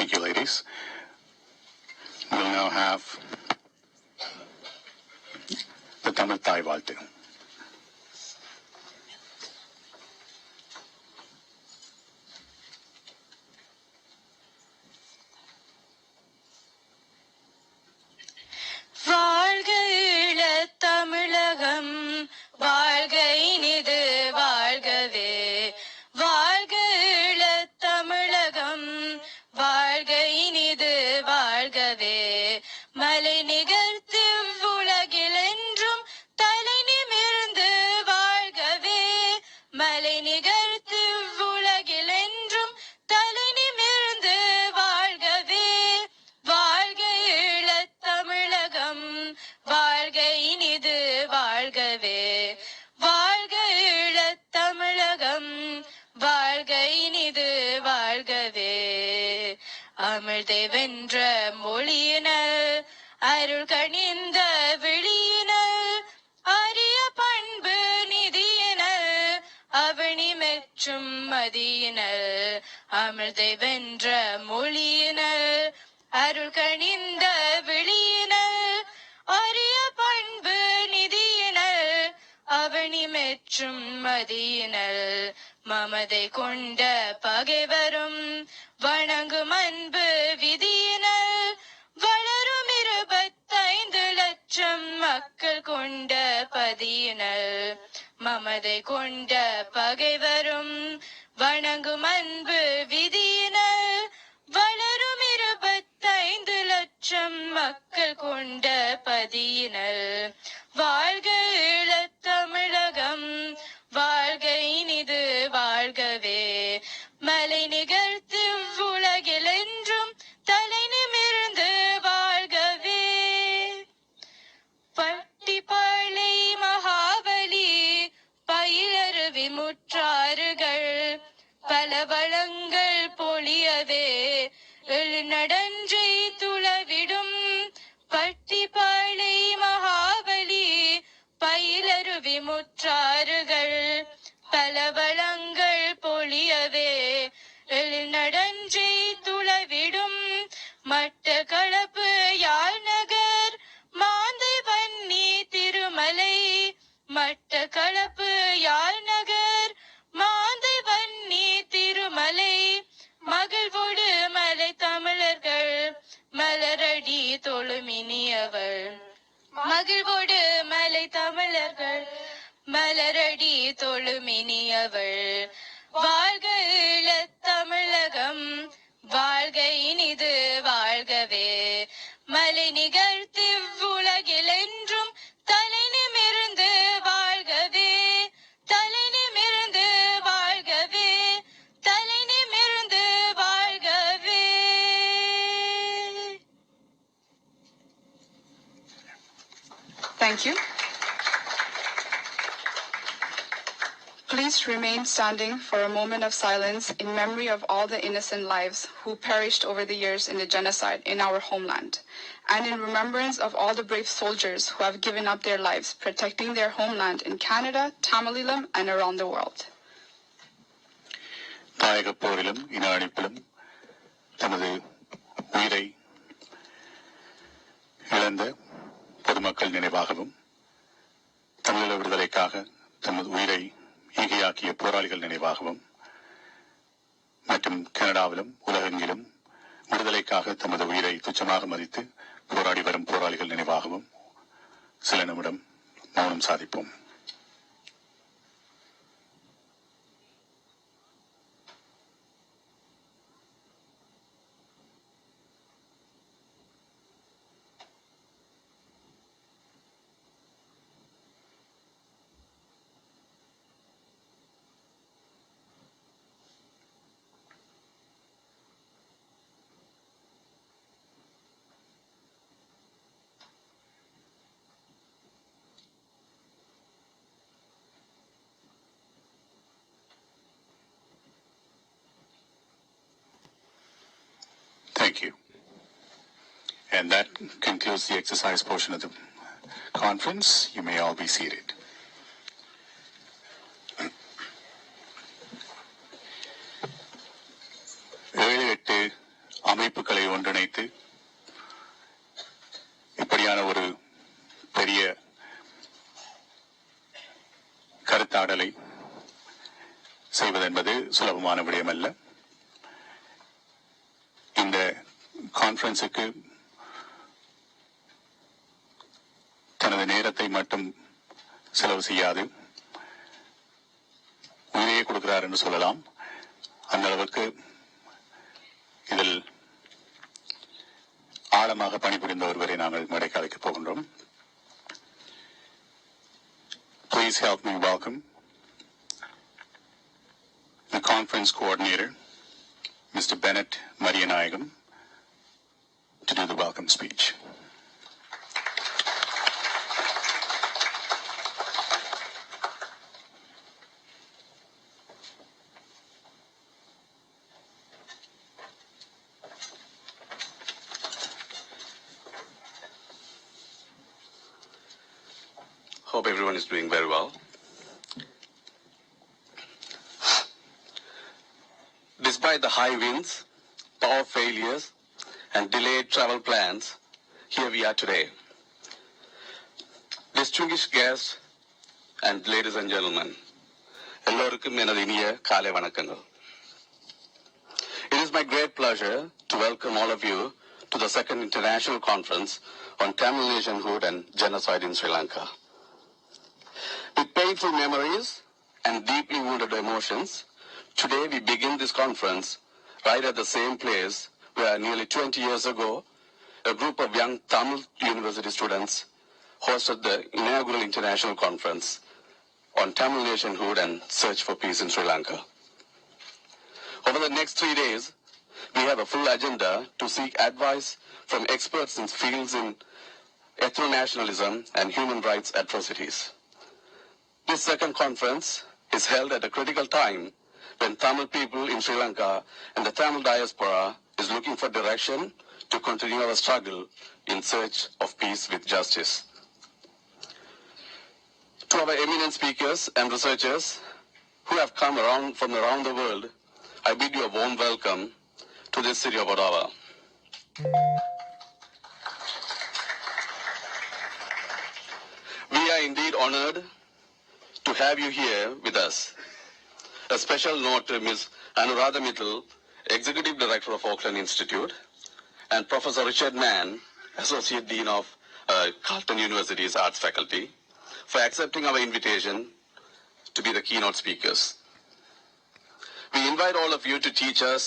Thank you, ladies. We'll now have the Tamil Thai Valtu. வாழ்க ஈழத் தமிழகம், வாழ்க இனிது வாழ்கவே. வாழ்க ஈழத் தமிழகம், வாழ்க இனிது வாழ்கவே. மலை நிகழ்த்து உலகில் என்றும் தலை நிமிர்ந்து வாழ்கவே. மலை நிகழ்த்து உலகில் என்றும் தலை நிமிர்ந்து வாழ்கவே. வாழ்க ஈழத் தமிழகம், வாழ்க இனிது வாழ்கவே. வாழ்க ஈழத் தமிழகம், வாழ்க இனிது வாழ்கவே. அமிழ்தை வென்ற மொழியினர், அருள் கனிந்த விழியினர், அரிய பண்பு நிதியினர், அவனி மெச்சும் மதியினர். அமிழ்தை வென்ற மொழியினர், அருள் கனிந்த விழியினர், அரிய பண்பு நிதியினர், அவனி மெச்சும் மதியினர். மமதை கொண்ட பகைவரும் வணங்கும் அன்பு விதியினர், வளரும் 25 லட்சம் மக்கள் கொண்ட பதியினர். மமதை கொண்ட பகைவரும் வணங்கும் அன்பு விதியினர், வளரும் 25 லட்சம் மக்கள் கொண்ட பதியினர். வாழ்க ஈழத் தமிழகம், வாழ்க இனிது வாழ்கவே. மலை நிகழ்த்து உலகில் என்றும் தலை நிமிர்ந்து வாழ்கவே. பட்டிப்பாளை மகாபலி பயிலருவி முற்றாறுகள், பல வளங்கள் பொழியவே எழுநடன்றை துளவிடும். பட்டிப்பாளை மகாபலி பயிலருவி முற்றாறுகள், பல வளங்கள் பொழியவே எழுநடன்றை துளவிடும். மட்ட களப்பு யாழ் நகர் மாந்தை வன்னி திருமலை. மட்ட களப்பு யாழ் நகர் மாந்தை வன்னி திருமலை. மகிழ்வோடு மலை தமிழர்கள் மலரடி தொழுமினியவர். மகிழ்வோடு மலை தமிழர்கள் மலரடி தொழுமினியவர். வாழ்க ஈழத் தமிழகம், வாழ்க இனிது வாழ்கவே. மலை நிகழ்த்து உலகில் என்றும் தலை நிமிர்ந்து வாழ்கவே. தலை நிமிர்ந்து வாழ்கவே. தலை நிமிர்ந்து வாழ்கவே. Thank you. Please remain standing for a moment of silence in memory of all the innocent lives who perished over the years in the genocide in our homeland, and in remembrance of all the brave soldiers who have given up their lives protecting their homeland in Canada, Tamililam, and around the world. தாயகப் போரிலும் இன அழிப்பிலும் தமது உயிரை இழந்த பொதுமக்கள் நினைவாகவும், தமிழீழ விடுதலைக்காக தமது உயிரை ஈகையாக்கிய போராளிகள் நினைவாகவும், மற்றும் கனடாவிலும் உலகெங்கிலும் விடுதலைக்காக தமது உயிரை துச்சமாக மதித்து போராடி வரும் போராளிகள் நினைவாகவும் சில நிமிடம் மௌனம் சாதிப்போம். Thank you. And that concludes the exercise portion of the conference. You may all be seated. ஏழு எட்டு அமைப்புகளை ஒன்றிணைத்து இப்படியான ஒரு பெரிய கருத்தாடலை செய்வதென்பது சுலபமான விடயமல்ல. இந்த கான்ஃபரன்ஸுக்கு தனது நேரத்தை மட்டும் செலவு செய்யாது உயிரையே கொடுக்கிறார் என்று சொல்லலாம். அந்த அளவுக்கு இதில் ஆழமாக பணிபுரிந்த ஒருவரை நாங்கள் மேடைக்கு அழைக்கப் போகின்றோம். Please help me welcome the conference coordinator, Mr. Bennett Marianayagam, to do the welcome speech. Hope everyone is doing very well. Despite the high winds, power failures, and delayed travel plans, here we are today. Distinguished guests and ladies and gentlemen, எல்லோருக்கும் எனது இனிய காலை வணக்கங்கள். It is my great pleasure to welcome all of you to the second international conference on Tamil nationhood and genocide in Sri Lanka. With painful memories and deeply wounded emotions, today we begin this conference right at the same place where nearly 20 years ago, a group of young Tamil university students hosted the inaugural international conference on Tamil nationhood and search for peace in Sri Lanka. Over the next 3 days, we have a full agenda to seek advice from experts in fields in ethno-nationalism and human rights atrocities. This second conference is held at a critical time when Tamil people in Sri Lanka and the Tamil diaspora is looking for direction to continue our struggle in search of peace with justice. To our eminent speakers and researchers who have come from around the world, I bid you a warm welcome to this city of Ottawa. We are indeed honored to have you here with us. A special note to Ms. Anuradha Mittal, Executive Director of Auckland Institute, and Professor Richard Mann, Associate Dean of Carleton University's Arts Faculty, for accepting our invitation to be the keynote speakers. We invite all of you to teach us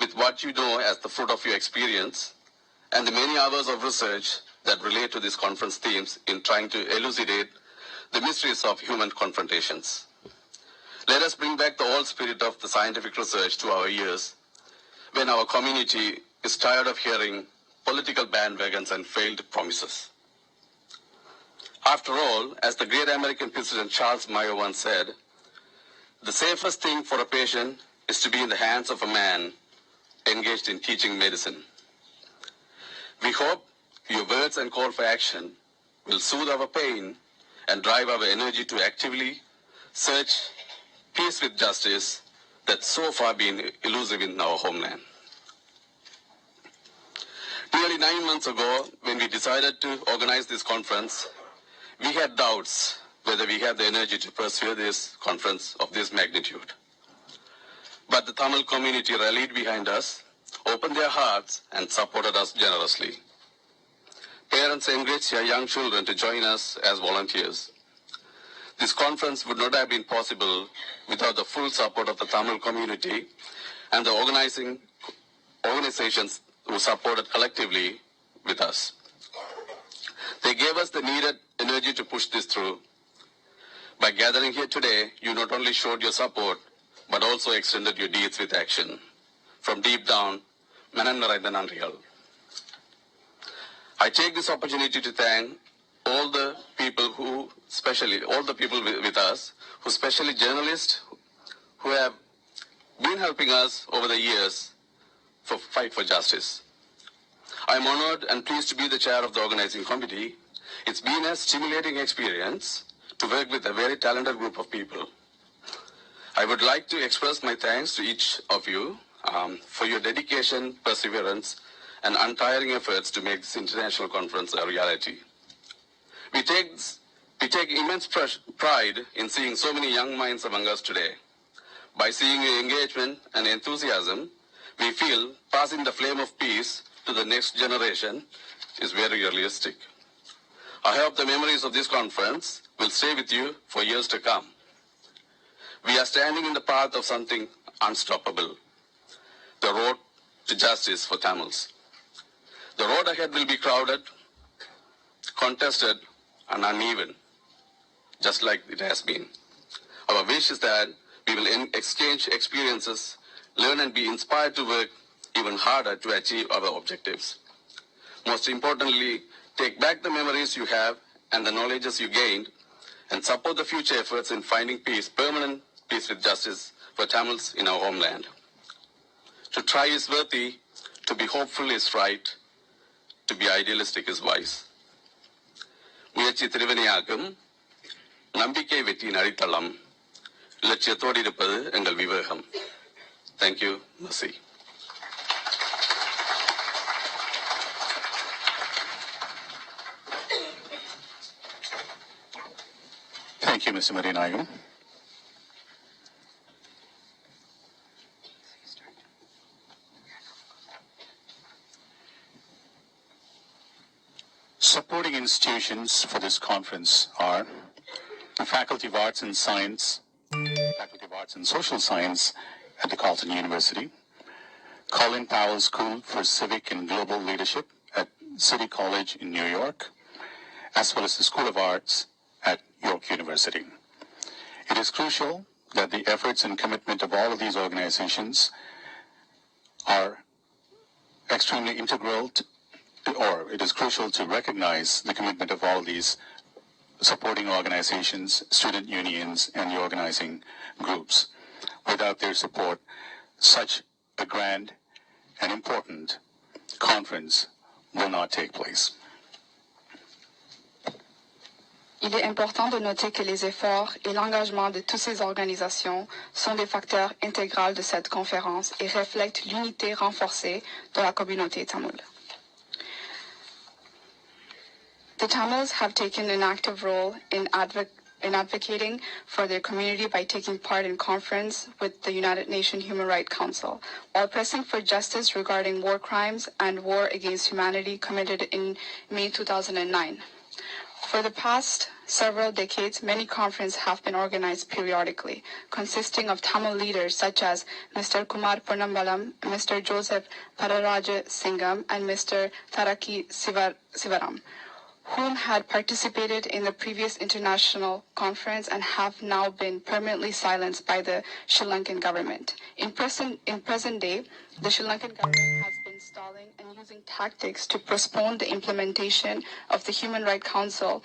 with what you know as the fruit of your experience and the many hours of research that relate to these conference themes in trying to elucidate the mysteries of human confrontations. Let us bring back the old spirit of the scientific research to our ears when our community is tired of hearing political bandwagons and failed promises. After all, as the great American President Charles Mayo once said, the safest thing for a patient is to be in the hands of a man engaged in teaching medicine. We hope your words and call for action will soothe our pain and drive our energy to actively search peace with justice that's so far been elusive in our homeland. Nearly 9 months ago, when we decided to organize this conference, we had doubts whether we had the energy to pursue this conference of this magnitude. But the Tamil community rallied behind us, opened their hearts, and supported us generously. Parents encouraged their young children to join us as volunteers. This conference would not have been possible without the full support of the Tamil community and the organizations who supported collectively with us. They gave us the needed energy to push this through. By gathering here today, you not only showed your support, but also extended your deeds with action. From deep down, Manan Narayana Nandriyal. I take this opportunity to thank all the people with us, who especially journalists who have been helping us over the years for fight for justice. I'm honored and pleased to be the chair of the organizing committee. It's been a stimulating experience to work with a very talented group of people. I would like to express my thanks to each of you for your dedication, perseverance, and untiring efforts to make this international conference a reality. We take immense pride in seeing so many young minds among us today. By seeing your engagement and enthusiasm, we feel passing the flame of peace to the next generation is very realistic. I hope the memories of this conference will stay with you for years to come. We are standing in the path of something unstoppable, the road to justice for Tamils. The road ahead will be crowded, contested, and uneven, just like it has been. Our wish is that we will exchange experiences, learn and be inspired to work even harder to achieve our objectives. Most importantly, take back the memories you have and the knowledges you gained and support the future efforts in finding peace, permanent peace with justice for Tamils in our homeland. To try is worthy, to be hopeful is right, to be idealistic is wise. முயற்சி திருவினையாக்கும், நம்பிக்கை வெற்றியின் அடித்தளம், இலட்சியத்தோடு இருப்பது எங்கள் விவேகம். Thank you, Mercy. Thank you, Mr. Marianayagam. Supporting institutions for this conference are the Faculty of Arts and Science, Faculty of Arts and Social Science at the Carleton University, Colin Powell School for Civic and Global Leadership at City College in New York, as well as the School of Arts at York University. It is crucial that the efforts and commitment of all of these organizations are extremely integral or it is crucial to recognize the commitment of all these supporting organizations, student unions, and the organizing groups. Without their support, such a grand and important conference will not take place. Il est important de noter que les efforts et l'engagement de toutes ces organisations sont des facteurs intégraux de cette conférence et reflètent l'unité renforcée de la communauté tamoule. The Tamils have taken an active role in advocating for their community by taking part in conference with the United Nations Human Rights Council, while pressing for justice regarding war crimes and war against humanity committed in May 2009. For the past several decades, many conferences have been organized periodically, consisting of Tamil leaders such as Mr. Kumar Ponnambalam, Mr. Joseph Pararaja Singham, and Mr. Taraki Sivaram, whom had participated in the previous international conference and have now been permanently silenced by the Sri Lankan government. In present day, the Sri Lankan government has been stalling and using tactics to postpone the implementation of the Human Rights Council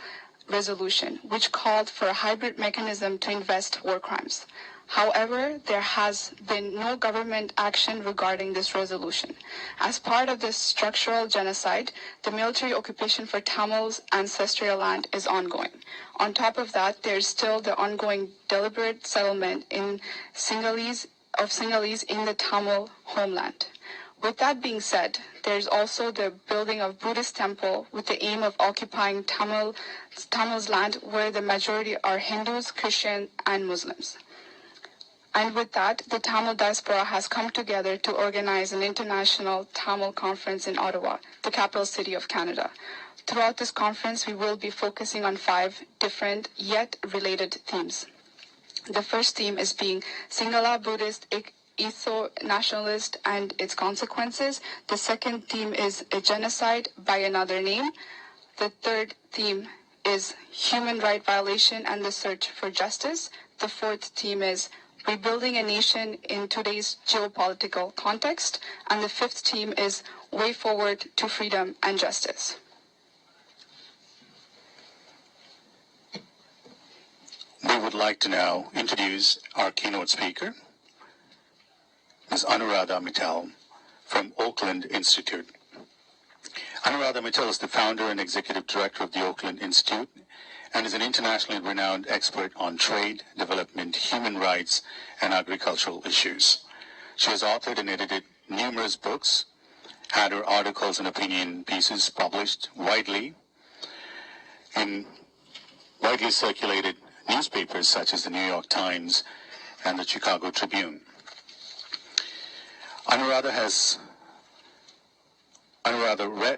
resolution, which called for a hybrid mechanism to invest war crimes. However, there has been no government action regarding this resolution. As part of this structural genocide, the military occupation for Tamils' ancestral land is ongoing. On top of that, there is still the ongoing deliberate settlement in Sinhalese in the Tamil homeland. With that being said, there is also the building of Buddhist temple with the aim of occupying Tamils' land, where the majority are Hindus, Christians, and Muslims. And with that, the Tamil diaspora has come together to organize an international Tamil conference in Ottawa, the capital city of Canada. Throughout this conference, we will be focusing on 5 different yet related themes. The first theme is being Sinhala Buddhist etho-nationalist and its consequences. The second theme is a genocide by another name. The third theme is human rights violation and the search for justice. The fourth theme is rebuilding a nation in today's geopolitical context. And the fifth theme is way forward to freedom and justice. We would like to now introduce our keynote speaker, Ms. Anuradha Mittal from Oakland Institute. Anuradha Mittal is the founder and executive director of the Oakland Institute and is an internationally renowned expert on trade, development, human rights, and agricultural issues. She has authored and edited numerous books, had her articles and opinion pieces published widely in widely circulated newspapers such as the New York Times and the Chicago Tribune. Anuradha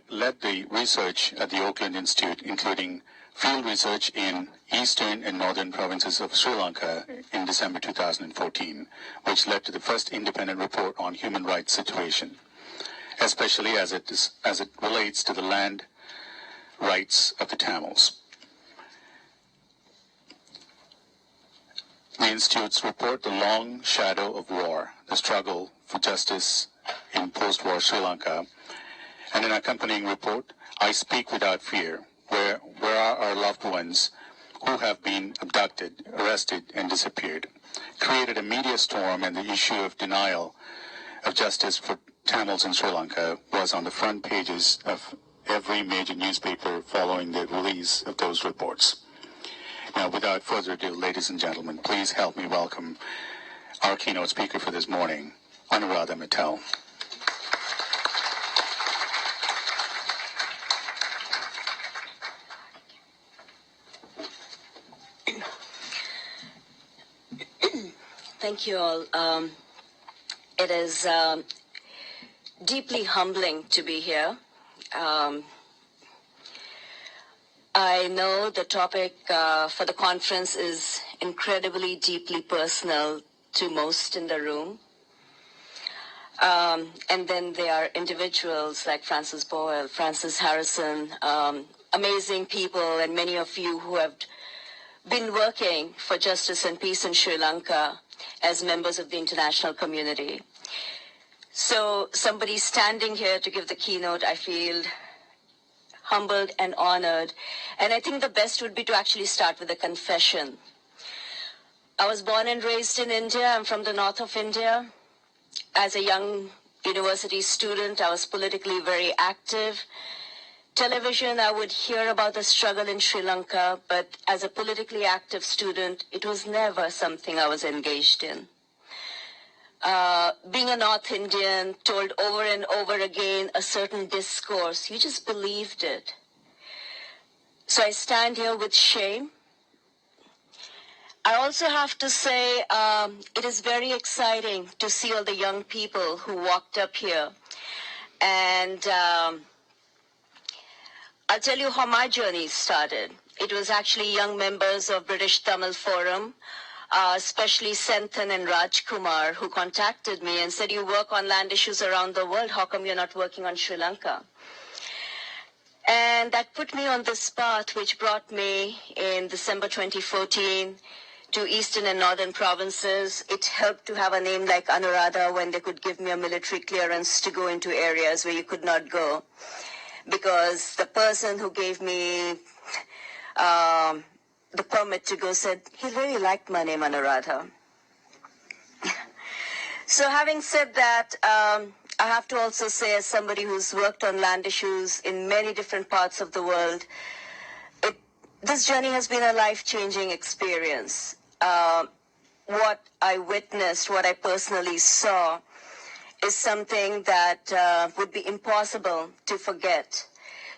led the research at the Oakland Institute, including field research in eastern and northern provinces of Sri Lanka in December 2014, which led to the first independent report on human rights situation, especially as it relates to the land rights of the Tamils. The Institute's report, The Long Shadow of War, the Struggle for Justice in Post-War Sri Lanka, and an accompanying report, I Speak Without Fear, where are our loved ones who have been abducted, arrested, and disappeared, created a media storm, and the issue of denial of justice for Tamils in Sri Lanka was on the front pages of every major newspaper following the release of those reports. Now, without further ado, ladies and gentlemen, please help me welcome our keynote speaker for this morning, Anuradha Mittal. Thank you all. It is deeply humbling to be here. I know the topic for the conference is incredibly deeply personal to most in the room. And then there are individuals like Francis Boyle, Francis Harrison, amazing people, and many of you who have been working for justice and peace in Sri Lanka as members of the international community. So somebody standing here to give the keynote, I feel humbled and honored. And I think the best would be to actually start with a confession. I was born and raised in India. I'm from the north of India. As a young university student, I was politically very active. Television, I would hear about the struggle in Sri Lanka, but as a politically active student, it was never something I was engaged in. Being a North Indian, told over and over again a certain discourse, you just believed it. So I stand here with shame. I also have to say it is very exciting to see all the young people who walked up here. And I'll tell you how my journey started. It was actually young members of British Tamil Forum, especially Senthan and Raj Kumar, who contacted me and said, you work on land issues around the world, how come you're not working on Sri Lanka? And that put me on this path, which brought me in December 2014 to eastern and northern provinces. It helped to have a name like Anuradha when they could give me a military clearance to go into areas where you could not go. Because the person who gave me the permit to go said, he really liked my name, Anuradha. So having said that, I have to also say, as somebody who's worked on land issues in many different parts of the world, this journey has been a life-changing experience. What I witnessed, what I personally saw, is something that would be impossible to forget.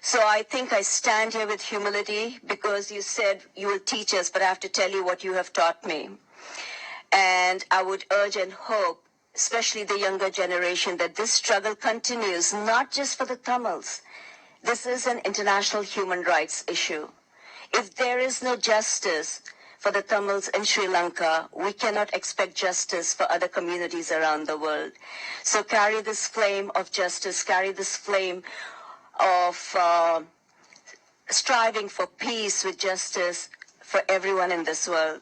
So I think I stand here with humility because you said you will teach us, but I have to tell you what you have taught me. And I would urge and hope, especially the younger generation, that this struggle continues, not just for the Tamils. This is an international human rights issue. If there is no justice for the Tamils in Sri Lanka, we cannot expect justice for other communities around the world. So carry this flame of justice, carry this flame of striving for peace with justice for everyone in this world.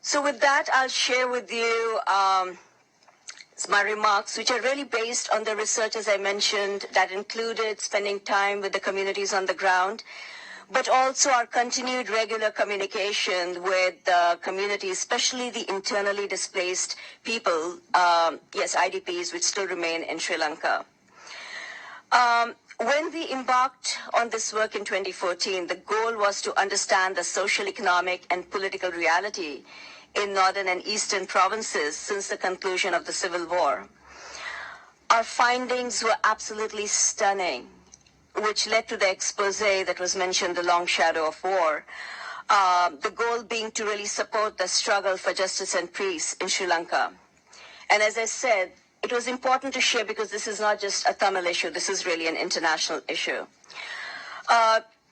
So with that, I'll share with you my remarks, which are really based on the research, as I mentioned, that included spending time with the communities on the ground, but also our continued regular communication with the community, especially the internally displaced people, IDPs, which still remain in Sri Lanka. When we embarked on this work in 2014, the goal was to understand the social, economic, and political reality in northern and eastern provinces since the conclusion of the Civil War. Our findings were absolutely stunning, which led to the expose that was mentioned, The Long Shadow of War, the goal being to really support the struggle for justice and peace in Sri Lanka. And as I said, it was important to share because this is not just a Tamil issue, this is really an international issue.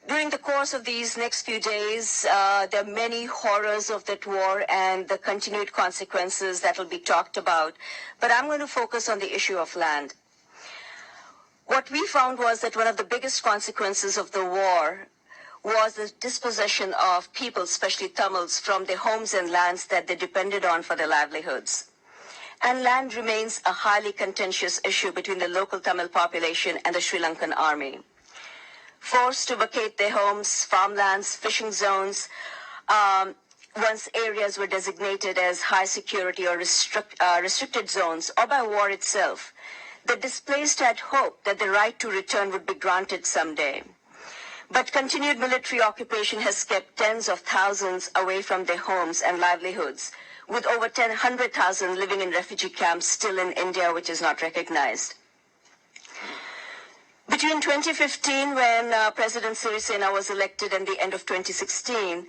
During the course of these next few days, there are many horrors of that war and the continued consequences that will be talked about, but I'm going to focus on the issue of land. What we found was that one of the biggest consequences of the war was the dispossession of people, especially Tamils, from their homes and lands that they depended on for their livelihoods. And land remains a highly contentious issue between the local Tamil population and the Sri Lankan army. Forced to vacate their homes, farmlands, fishing zones, once areas were designated as high security or restricted zones, or by war itself, the displaced had hoped that the right to return would be granted someday. But continued military occupation has kept tens of thousands away from their homes and livelihoods, with over 100,000 living in refugee camps still in India, which is not recognized. Between 2015, when President Sirisena was elected, and the end of 2016,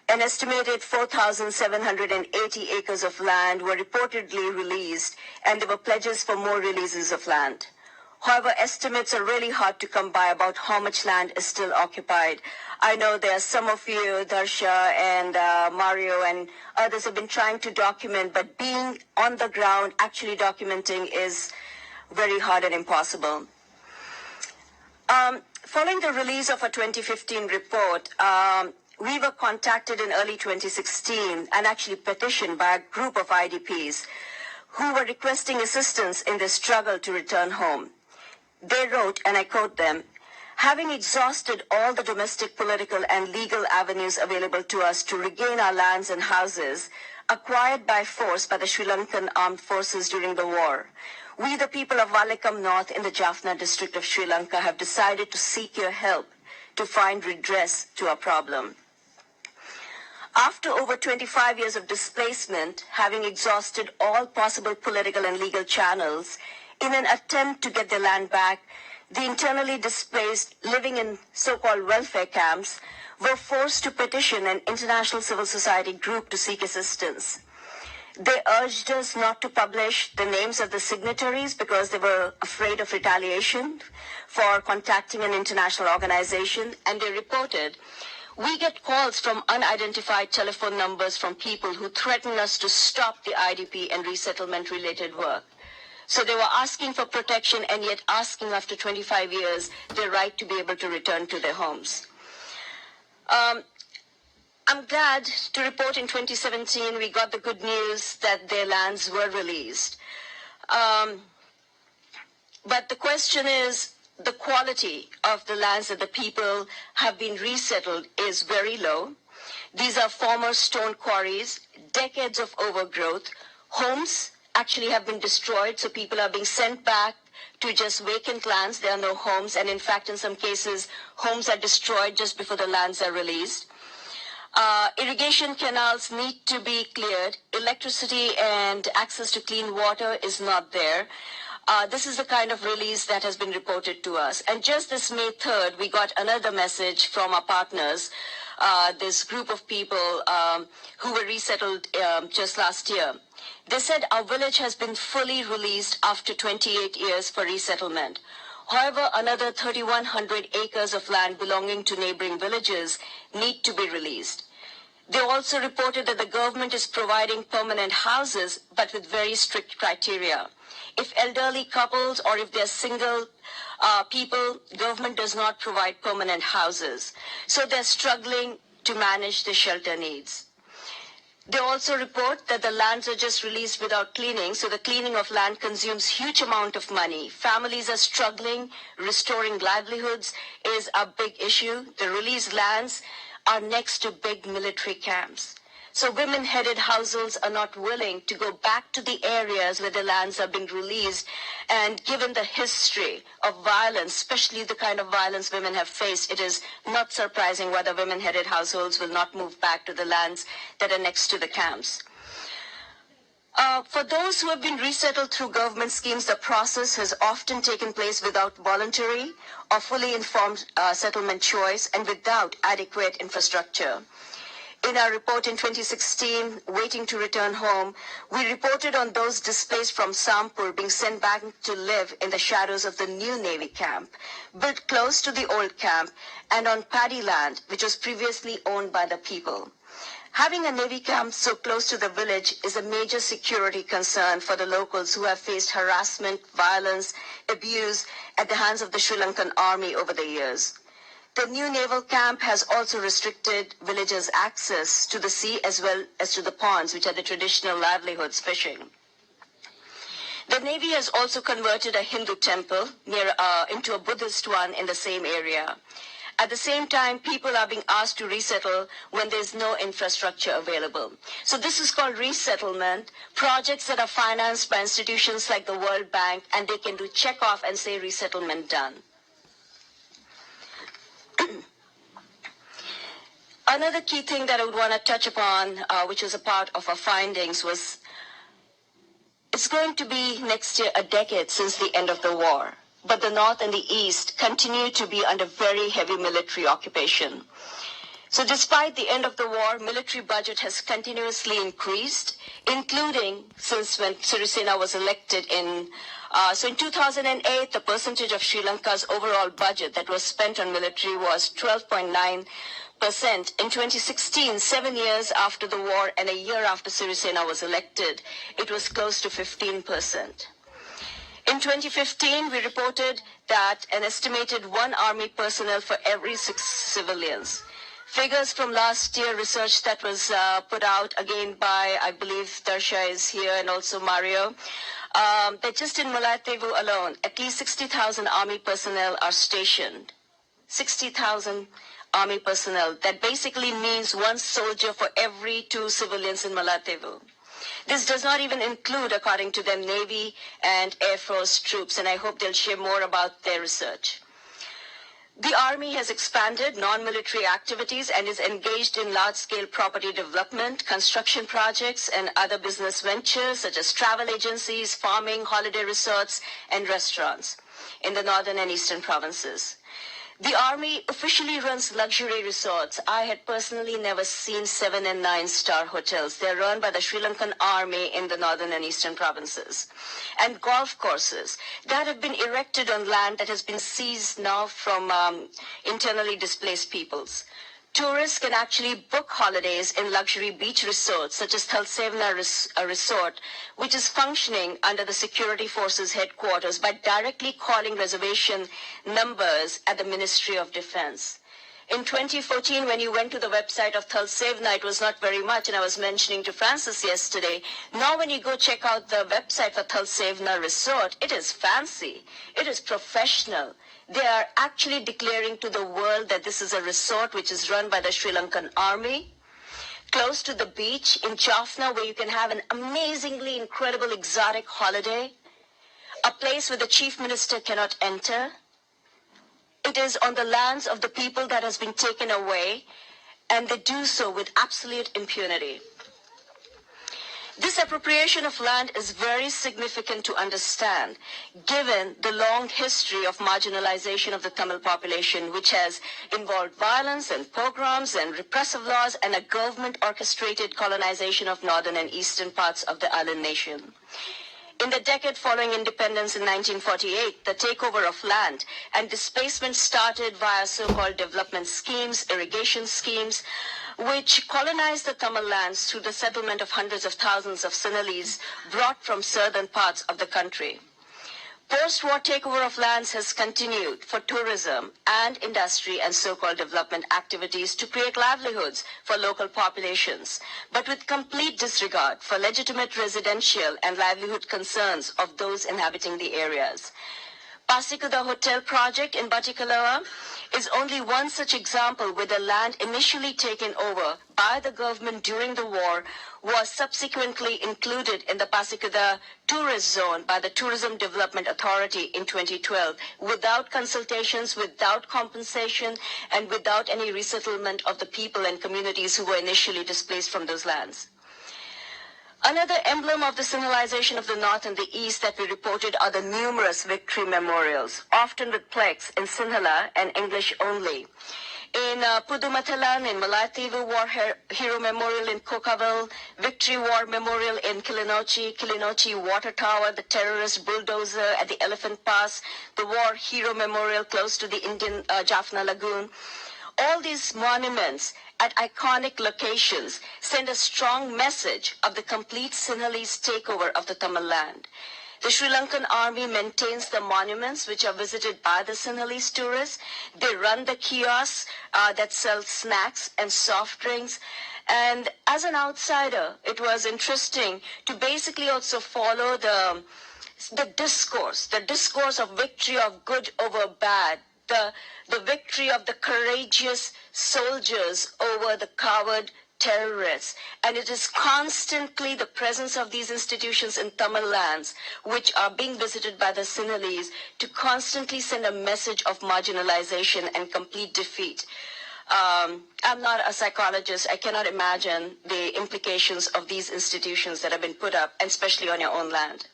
an estimated 4,780 acres of land were reportedly released, and there were pledges for more releases of land. However, estimates are really hard to come by about how much land is still occupied. I know there are some of you, Darsha and Mario and others, have been trying to document, but being on the ground, actually documenting, is very hard and impossible. Following the release of a 2015 report, we were contacted in early 2016 and actually petitioned by a group of IDPs who were requesting assistance in their struggle to return home. They wrote, and I quote them, "Having exhausted all the domestic, political, and legal avenues available to us to regain our lands and houses acquired by force by the Sri Lankan armed forces during the war, we, the people of Valekam North in the Jaffna district of Sri Lanka, have decided to seek your help to find redress to our problem." After over 25 years of displacement, having exhausted all possible political and legal channels, in an attempt to get their land back, the internally displaced living in so-called welfare camps were forced to petition an international civil society group to seek assistance. They urged us not to publish the names of the signatories because they were afraid of retaliation for contacting an international organization, and they reported, "We get calls from unidentified telephone numbers from people who threaten us to stop the IDP and resettlement-related work." So they were asking for protection and yet asking after 25 years their right to be able to return to their homes. I'm glad to report in 2017 we got the good news that their lands were released. But the question is, the quality of the lands that the people have been resettled is very low. These are former stone quarries, decades of overgrowth. Homes actually have been destroyed, so people are being sent back to just vacant lands. There are no homes, and in fact, in some cases, homes are destroyed just before the lands are released. Irrigation canals need to be cleared. Electricity and access to clean water is not there. This is the kind of release that has been reported to us. And just this May 3rd, we got another message from our partners, this group of people who were resettled just last year. They said our village has been fully released after 28 years for resettlement. However, another 3,100 acres of land belonging to neighboring villages need to be released. They also reported that the government is providing permanent houses, but with very strict criteria. If elderly couples or if they're single people, government does not provide permanent houses. So they're struggling to manage the shelter needs. They also report that the lands are just released without cleaning, so the cleaning of land consumes huge amount of money. Families are struggling. Restoring livelihoods is a big issue. The released lands are next to big military camps. So women-headed households are not willing to go back to the areas where the lands are being released. And given the history of violence, especially the kind of violence women have faced, it is not surprising why the women-headed households will not move back to the lands that are next to the camps. For those who have been resettled through government schemes, the process has often taken place without voluntary or fully informed settlement choice and without adequate infrastructure. In our report in 2016, Waiting to Return Home, we reported on those displaced from Sampur being sent back to live in the shadows of the new Navy camp, built close to the old camp and on paddy land, which was previously owned by the people. Having a Navy camp so close to the village is a major security concern for the locals who have faced harassment, violence, abuse at the hands of the Sri Lankan army over the years. The new naval camp has also restricted villagers' access to the sea as well as to the ponds, which are the traditional livelihoods, fishing. The Navy has also converted a Hindu temple into a Buddhist one in the same area. At the same time, people are being asked to resettle when there's no infrastructure available. So this is called resettlement, projects that are financed by institutions like the World Bank, and they can do check off and say resettlement done. Another key thing that I would want to touch upon, which was a part of our findings, was it's going to be next year a decade since the end of the war. But the North and the East continue to be under very heavy military occupation. So despite the end of the war, military budget has continuously increased, including since when Sirisena was elected in 2008, the percentage of Sri Lanka's overall budget that was spent on military was 12.9%. In 2016, 7 years after the war and a year after Sirisena was elected, it was close to 15%. In 2015, we reported that an estimated 1 army personnel for every 6 civilians. Figures from last year research that was put out again by, I believe Darsha is here and also Mario, that just in Mullaitivu alone, at least 60,000 army personnel are stationed. 60,000 army personnel. That basically means 1 soldier for every 2 civilians in Mullaitivu. This does not even include, according to them, Navy and Air Force troops, and I hope they'll share more about their research. The Army has expanded non-military activities and is engaged in large-scale property development, construction projects, and other business ventures such as travel agencies, farming, holiday resorts, and restaurants in the northern and eastern provinces. The Army officially runs luxury resorts. I had personally never seen 7- and 9-star hotels. They're run by the Sri Lankan Army in the northern and eastern provinces. And golf courses that have been erected on land that has been seized now from internally displaced peoples. Tourists can actually book holidays in luxury beach resorts such as Thalsevna Resort, which is functioning under the security forces headquarters by directly calling reservation numbers at the Ministry of Defense. In 2014, when you went to the website of Thalsevna, it was not very much, and I was mentioning to Francis yesterday. Now when you go check out the website for Thalsevna Resort, it is fancy. It is professional. They are actually declaring to the world that this is a resort which is run by the Sri Lankan Army, close to the beach in Jaffna, where you can have an amazingly incredible exotic holiday, a place where the chief minister cannot enter. It is on the lands of the people that has been taken away, and they do so with absolute impunity. This appropriation of land is very significant to understand, given the long history of marginalization of the Tamil population, which has involved violence and pogroms and repressive laws and a government-orchestrated colonization of northern and eastern parts of the island nation. In the decade following independence in 1948, the takeover of land and displacement started via so-called development schemes, irrigation schemes, which colonized the Tamil lands through the settlement of hundreds of thousands of Sinhalese brought from southern parts of the country. Post-war takeover of lands has continued for tourism and industry and so-called development activities to create livelihoods for local populations, but with complete disregard for legitimate residential and livelihood concerns of those inhabiting the areas. Pasikuda Hotel project in Batticaloa is only one such example where the land initially taken over by the government during the war was subsequently included in the Pasikuda tourist zone by the Tourism Development Authority in 2012 without consultations, without compensation, and without any resettlement of the people and communities who were initially displaced from those lands. Another emblem of the civilization of the North and the East that we reported are the numerous victory memorials, often with plaques in Sinhala and English only. In Pudumatalan, in Mullaitivu War Hero Memorial in Kokaville, Victory War Memorial in Kilinochie Water Tower, the terrorist bulldozer at the Elephant Pass, the War Hero Memorial close to the Indian Jaffna Lagoon. All these monuments at iconic locations send a strong message of the complete Sinhalese takeover of the Tamil land. The Sri Lankan army maintains the monuments which are visited by the Sinhalese tourists. They run the kiosks that sell snacks and soft drinks. And as an outsider, it was interesting to basically also follow the discourse of victory of good over bad, the victory of the courageous soldiers over the coward terrorists. And it is constantly the presence of these institutions in Tamil lands, which are being visited by the Sinhalese, to constantly send a message of marginalization and complete defeat. I'm not a psychologist. I cannot imagine the implications of these institutions that have been put up, and especially on your own land.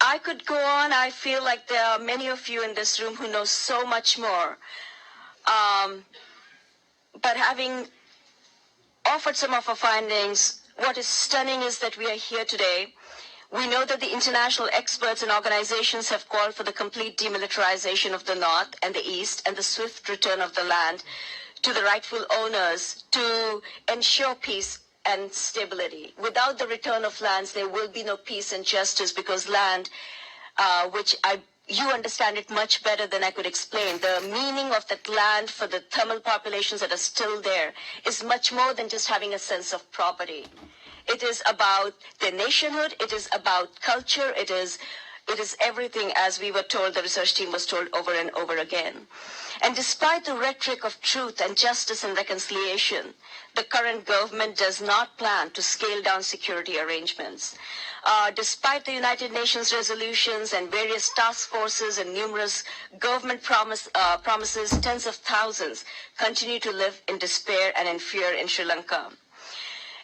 I could go on. I feel like there are many of you in this room who know so much more. But having offered some of our findings, what is stunning is that we are here today. We know that the international experts and organizations have called for the complete demilitarization of the North and the East and the swift return of the land to the rightful owners to ensure peace and stability. Without the return of lands, there will be no peace and justice, because land, you understand it much better than I could explain. The meaning of that land for the Tamil populations that are still there is much more than just having a sense of property. It is about their nationhood. It is about culture. It is everything, as we were told, the research team was told over and over again. And despite the rhetoric of truth and justice and reconciliation, the current government does not plan to scale down security arrangements. Despite the United Nations resolutions and various task forces and numerous government promises, tens of thousands continue to live in despair and in fear in Sri Lanka.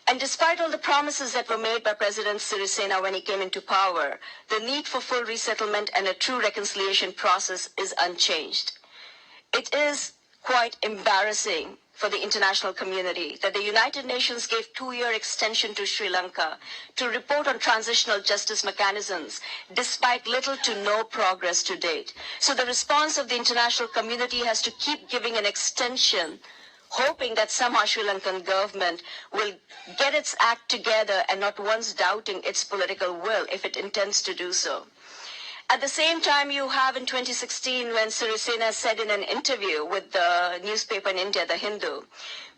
And despite all the promises that were made by President Sirisena when he came into power, the need for full resettlement and a true reconciliation process is unchanged. It is quite embarrassing for the international community that the United Nations gave 2-year extension to Sri Lanka to report on transitional justice mechanisms, despite little to no progress to date. So the response of the international community has to keep giving an extension, hoping that somehow Sri Lankan government will get its act together and not once doubting its political will if it intends to do so. At the same time, you have in 2016 when Sirisena said in an interview with the newspaper in India, The Hindu,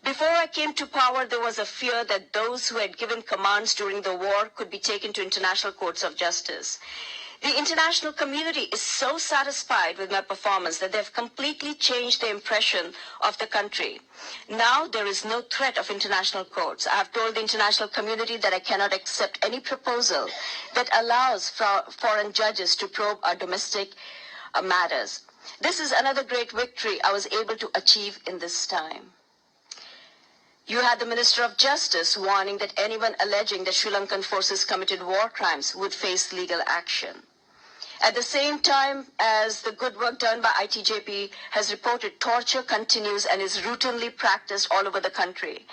"Before I came to power, there was a fear that those who had given commands during the war could be taken to international courts of justice. The international community is so satisfied with my performance that they've completely changed their impression of the country. Now there is no threat of international courts. I have told the international community that I cannot accept any proposal that allows foreign judges to probe our domestic matters. This is another great victory I was able to achieve in this time." You had the Minister of Justice warning that anyone alleging that Sri Lankan forces committed war crimes would face legal action. At the same time as the good work done by ITJP has reported, torture continues and is routinely practiced all over the country.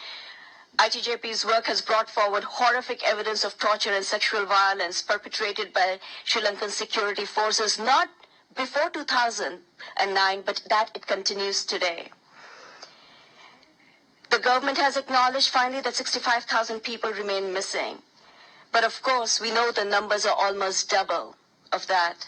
ITJP's work has brought forward horrific evidence of torture and sexual violence perpetrated by Sri Lankan security forces, not before 2009, but that it continues today. The government has acknowledged finally that 65,000 people remain missing. But of course, we know the numbers are almost double of that.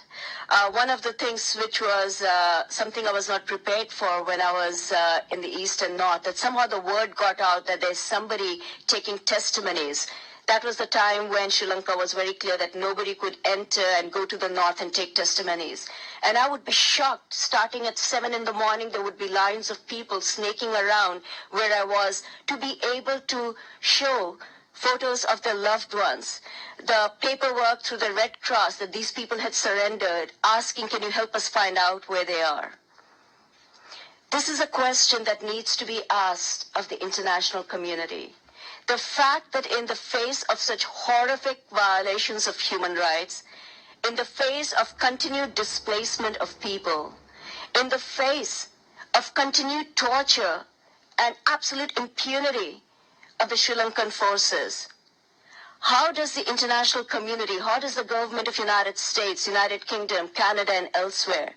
One of the things which was something I was not prepared for when I was in the East and North, that somehow the word got out that there's somebody taking testimonies. That was the time when Sri Lanka was very clear that nobody could enter and go to the north and take testimonies. And I would be shocked. Starting at 7 in the morning, there would be lines of people snaking around where I was to be able to show photos of their loved ones, the paperwork through the Red Cross that these people had surrendered, asking, can you help us find out where they are? This is a question that needs to be asked of the international community. The fact that in the face of such horrific violations of human rights, in the face of continued displacement of people, in the face of continued torture and absolute impunity of the Sri Lankan forces, how does the international community, how does the government of United States, United Kingdom, Canada, and elsewhere,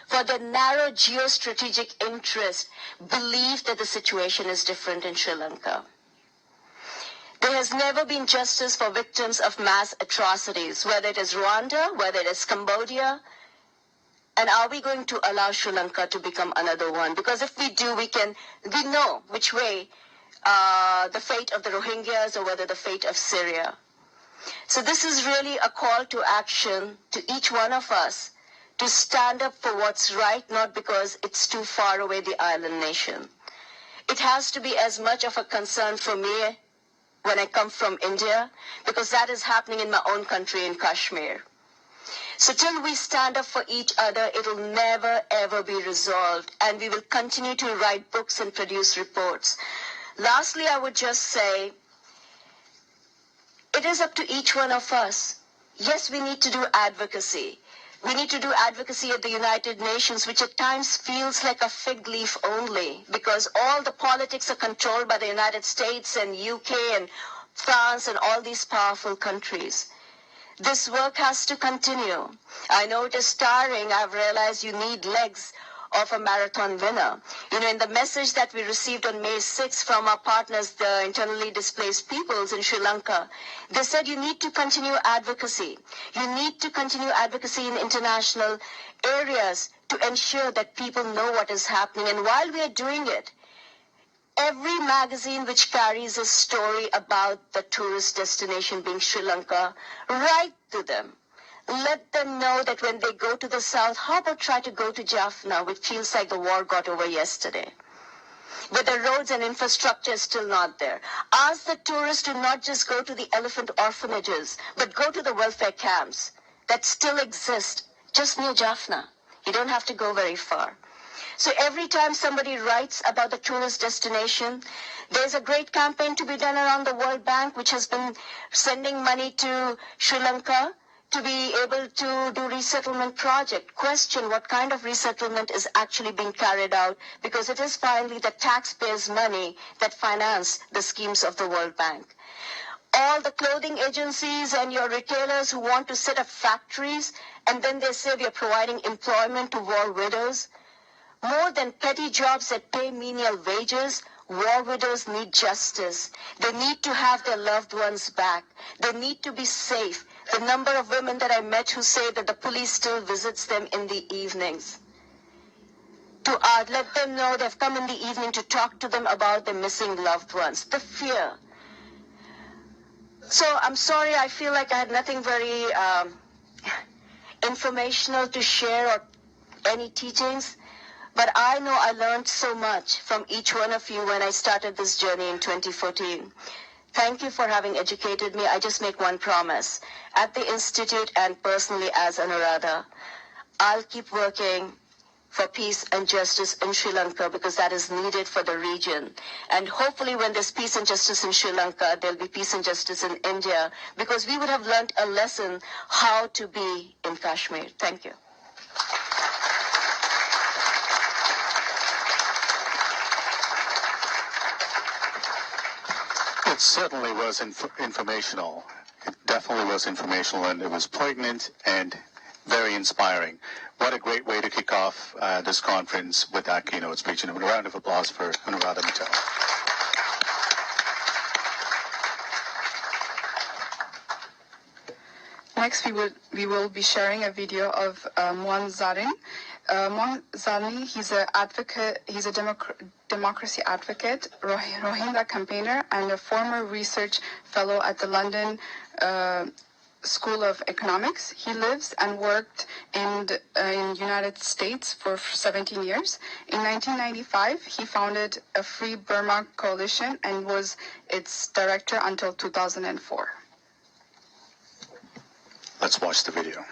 for their narrow geostrategic interest, believe that the situation is different in Sri Lanka? There has never been justice for victims of mass atrocities, whether it is Rwanda, whether it is Cambodia. And are we going to allow Sri Lanka to become another one? Because if we do, we know which way the fate of the Rohingyas or whether the fate of Syria. So this is really a call to action to each one of us to stand up for what's right, not because it's too far away, the island nation. It has to be as much of a concern for me when I come from India, because that is happening in my own country, in Kashmir. So till we stand up for each other, it'll never, ever be resolved, and we will continue to write books and produce reports. Lastly, I would just say, it is up to each one of us. Yes, we need to do advocacy. We need to do advocacy at the United Nations, which at times feels like a fig leaf only, because all the politics are controlled by the United States and UK and France and all these powerful countries. This work has to continue. I know it is tiring. I've realized you need legs of a marathon winner. You know, in the message that we received on May 6th from our partners, the internally displaced peoples in Sri Lanka, they said you need to continue advocacy. You need to continue advocacy in international areas to ensure that people know what is happening. And while we are doing it, every magazine which carries a story about the tourist destination being Sri Lanka, write to them. Let them know that when they go to the south, how about try to go to Jaffna, which feels like the war got over yesterday, but the roads and infrastructure is still not there. Ask the tourists to not just go to the elephant orphanages, but go to the welfare camps that still exist just near Jaffna. You don't have to go very far. So every time somebody writes about the tourist destination, there's a great campaign to be done around the World Bank, which has been sending money to Sri Lanka to be able to do resettlement project. Question what kind of resettlement is actually being carried out, because it is finally the taxpayers' money that finance the schemes of the World Bank. All the clothing agencies and your retailers who want to set up factories, and then they say we are providing employment to war widows. More than petty jobs that pay menial wages, war widows need justice. They need to have their loved ones back. They need to be safe. The number of women that I met who say that the police still visits them in the evenings. To let them know they've come in the evening to talk to them about their missing loved ones. The fear. So I'm sorry, I feel like I had nothing very informational to share or any teachings. But I know I learned so much from each one of you when I started this journey in 2014. Thank you for having educated me. I just make one promise. At the Institute and personally as Anuradha, I'll keep working for peace and justice in Sri Lanka because that is needed for the region. And hopefully when there's peace and justice in Sri Lanka, there'll be peace and justice in India, because we would have learned a lesson how to be in Kashmir. Thank you. It certainly was informational. It definitely was informational, and it was poignant and very inspiring. What a great way to kick off this conference with that keynote speech. And a round of applause for Anuradha Mittal. Next, we will be sharing a video of Mohan Zarin. Mohan Zarin, he's an advocate. He's a democracy advocate, Rohingya campaigner, and a former research fellow at the London School of Economics. He lives and worked in United States for 17 years. In 1995, he founded a Free Burma Coalition and was its director until 2004. Let's watch the video.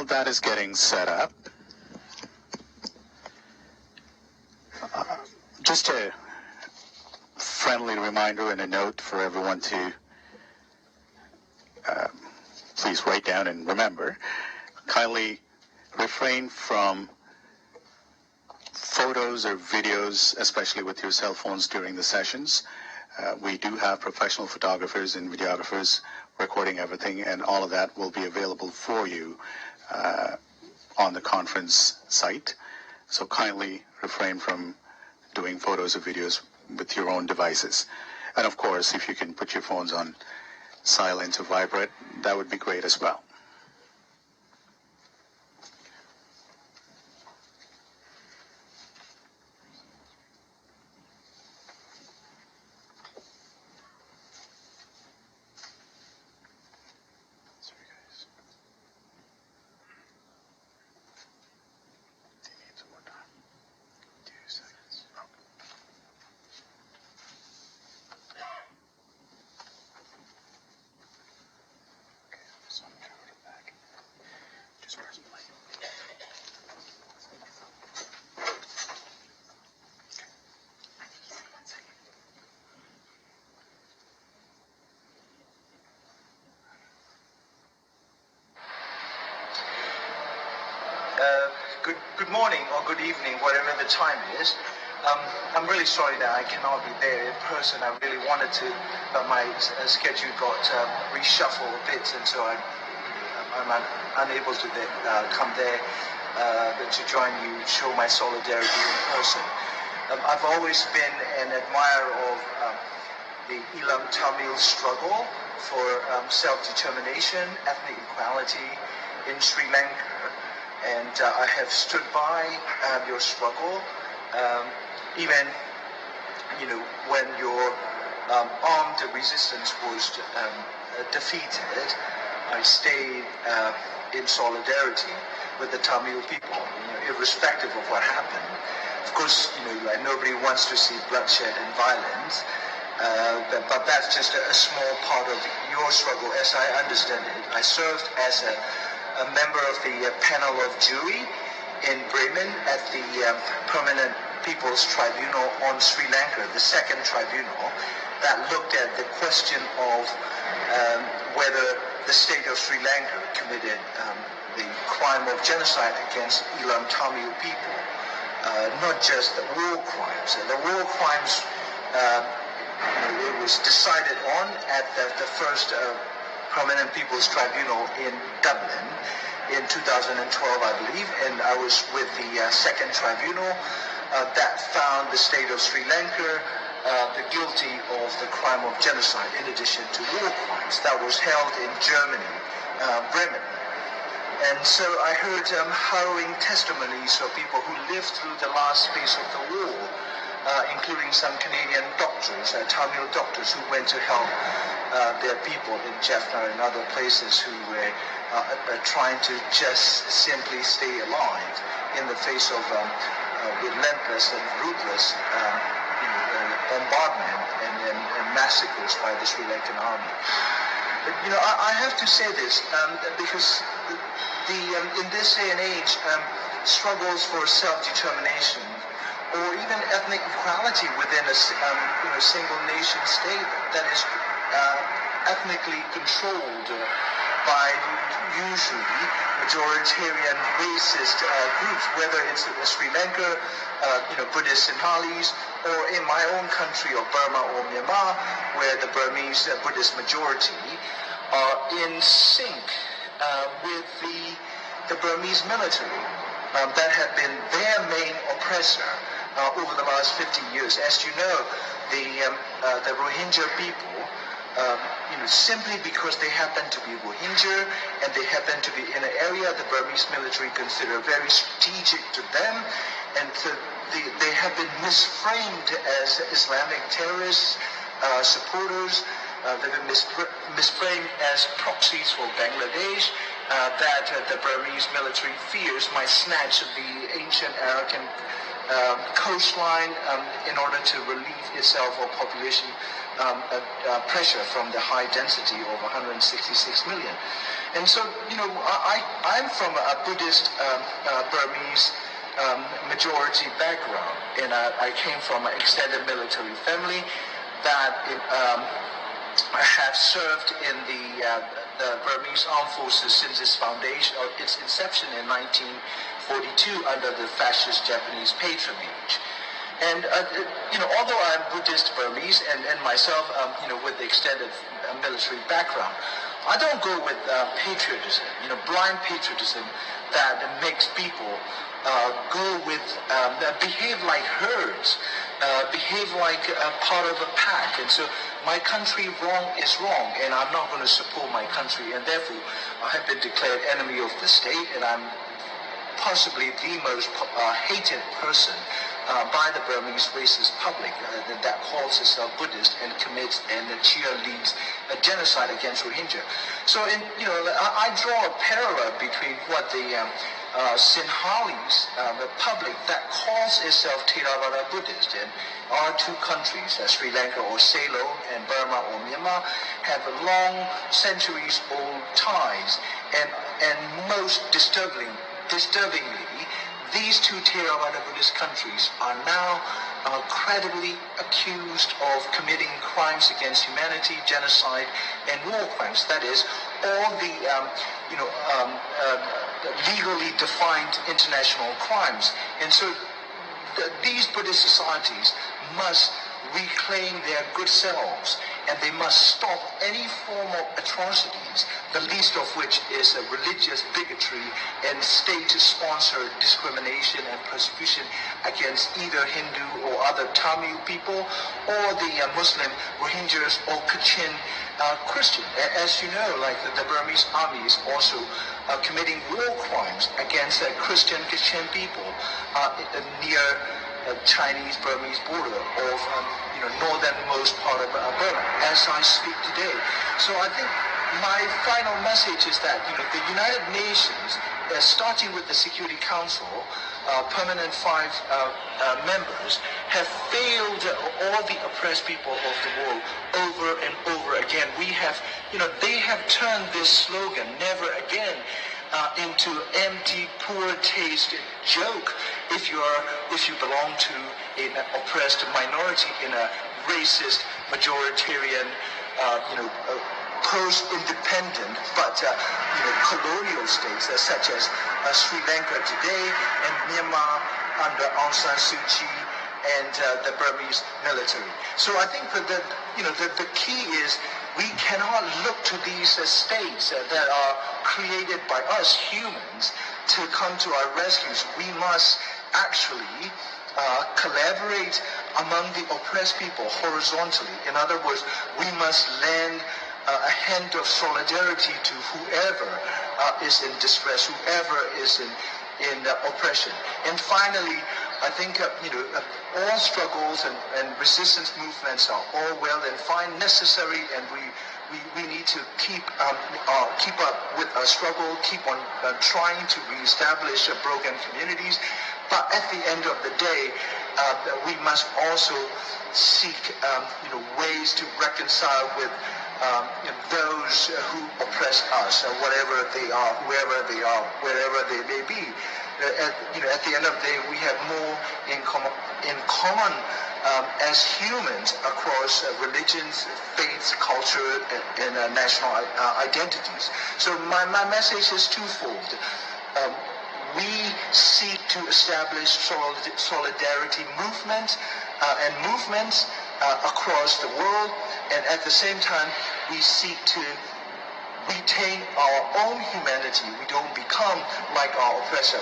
while that is getting set up, just a friendly reminder and a note for everyone to please write down and remember. Kindly refrain from photos or videos, especially with your cell phones during the sessions. We do have professional photographers and videographers recording everything, and all of that will be available for you on the conference site. So kindly refrain from doing photos or videos with your own devices. And of course, if you can put your phones on silent or vibrate, that would be great as well. Good morning or good evening, whatever the time is. I'm really sorry that I cannot be there in person. I really wanted to, but my schedule got reshuffled a bit, and so I'm unable to come there to join you, show my solidarity in person. I've always been an admirer of the Elam Tamil struggle for self-determination, ethnic equality in Sri Lanka. And I have stood by your struggle, even, when your armed resistance was defeated. I stayed in solidarity with the Tamil people, irrespective of what happened. Of course, like nobody wants to see bloodshed and violence, but that's just a small part of your struggle, as I understand it. I served as a member of the panel of jury in Bremen at the Permanent People's Tribunal on Sri Lanka, the second tribunal that looked at the question of whether the state of Sri Lanka committed the crime of genocide against Elam Tamil people, not just the war crimes. The war crimes, it was decided on at the first Permanent People's Tribunal in Dublin in 2012, I believe, and I was with the second tribunal that found the state of Sri Lanka the guilty of the crime of genocide in addition to war crimes. That was held in Germany, Bremen. And so I heard harrowing testimonies of people who lived through the last phase of the war, including some Canadian doctors, Tamil doctors who went to help their people in Jaffna and other places who were trying to just simply stay alive in the face of relentless and ruthless bombardment and massacres by the Sri Lankan army. But, I have to say this because in this day and age, struggles for self-determination or even ethnic equality within a single nation state that is ethnically controlled by usually majoritarian racist groups, whether it's Sri Lanka, Buddhist Sinhalese, or in my own country of Burma or Myanmar, where the Burmese Buddhist majority are in sync with the Burmese military that have been their main oppressor over the last 50 years. As you know, the Rohingya people, simply because they happen to be Rohingya and they happen to be in an area the Burmese military consider very strategic to them, and they have been misframed as Islamic terrorists, supporters. They've been misframed as proxies for Bangladesh that the Burmese military fears might snatch the ancient Arakan coastline in order to relieve itself of population pressure from the high density of 166 million. And so, I'm from a Buddhist Burmese majority background, and I came from an extended military family that have served in the Burmese Armed Forces since its foundation, or its inception in 1942 under the fascist Japanese patronage. And although I'm Buddhist Burmese and myself, with the extended military background, I don't go with patriotism, blind patriotism that makes people go with, behave like herds, behave like a part of a pack. And so my country wrong is wrong, and I'm not going to support my country, and therefore I have been declared enemy of the state, and I'm possibly the most hated person by the Burmese racist public that calls itself Buddhist and commits and cheerleads a genocide against Rohingya. So, I draw a parallel between what the Sinhalese, the public that calls itself Theravada Buddhist, and our two countries, Sri Lanka or Ceylon and Burma or Myanmar, have long centuries-old ties, and most disturbingly, these two Theravada Buddhist countries are now credibly accused of committing crimes against humanity, genocide, and war crimes. That is, all the legally defined international crimes. And so these Buddhist societies must reclaim their good selves, and they must stop any form of atrocities, the least of which is a religious bigotry and state-sponsored discrimination and persecution against either Hindu or other Tamil people, or the Muslim Rohingyas or Kachin Christian. As you know, like the Burmese army is also committing war crimes against the Christian Kachin people near Chinese-Burmese border of northernmost part of Burma as I speak today. So I think my final message is that the United Nations, starting with the Security Council, permanent 5 members, have failed all the oppressed people of the world over and over again. We have, they have turned this slogan, "Never again," into empty, poor taste joke if you belong to an oppressed minority in a racist, majoritarian, post-independent but colonial states such as Sri Lanka today and Myanmar under Aung San Suu Kyi and the Burmese military. So I think that the key is we cannot look to these states that are created by us humans to come to our rescues. We must actually collaborate among the oppressed people horizontally. In other words, we must lend a hand of solidarity to whoever is in distress, whoever is in oppression. And finally, I think all struggles and resistance movements are all well and fine, necessary, and we need to keep up with our struggle, keep on trying to reestablish broken communities. But at the end of the day, we must also seek ways to reconcile with those who oppress us, whatever they are, whoever they are, wherever they may be. At the end of the day, we have more in common as humans across religions, faiths, culture, and national identities. So my message is twofold. We seek to establish solidarity movements across the world, and at the same time, we seek to retain our own humanity. We don't become like our oppressor.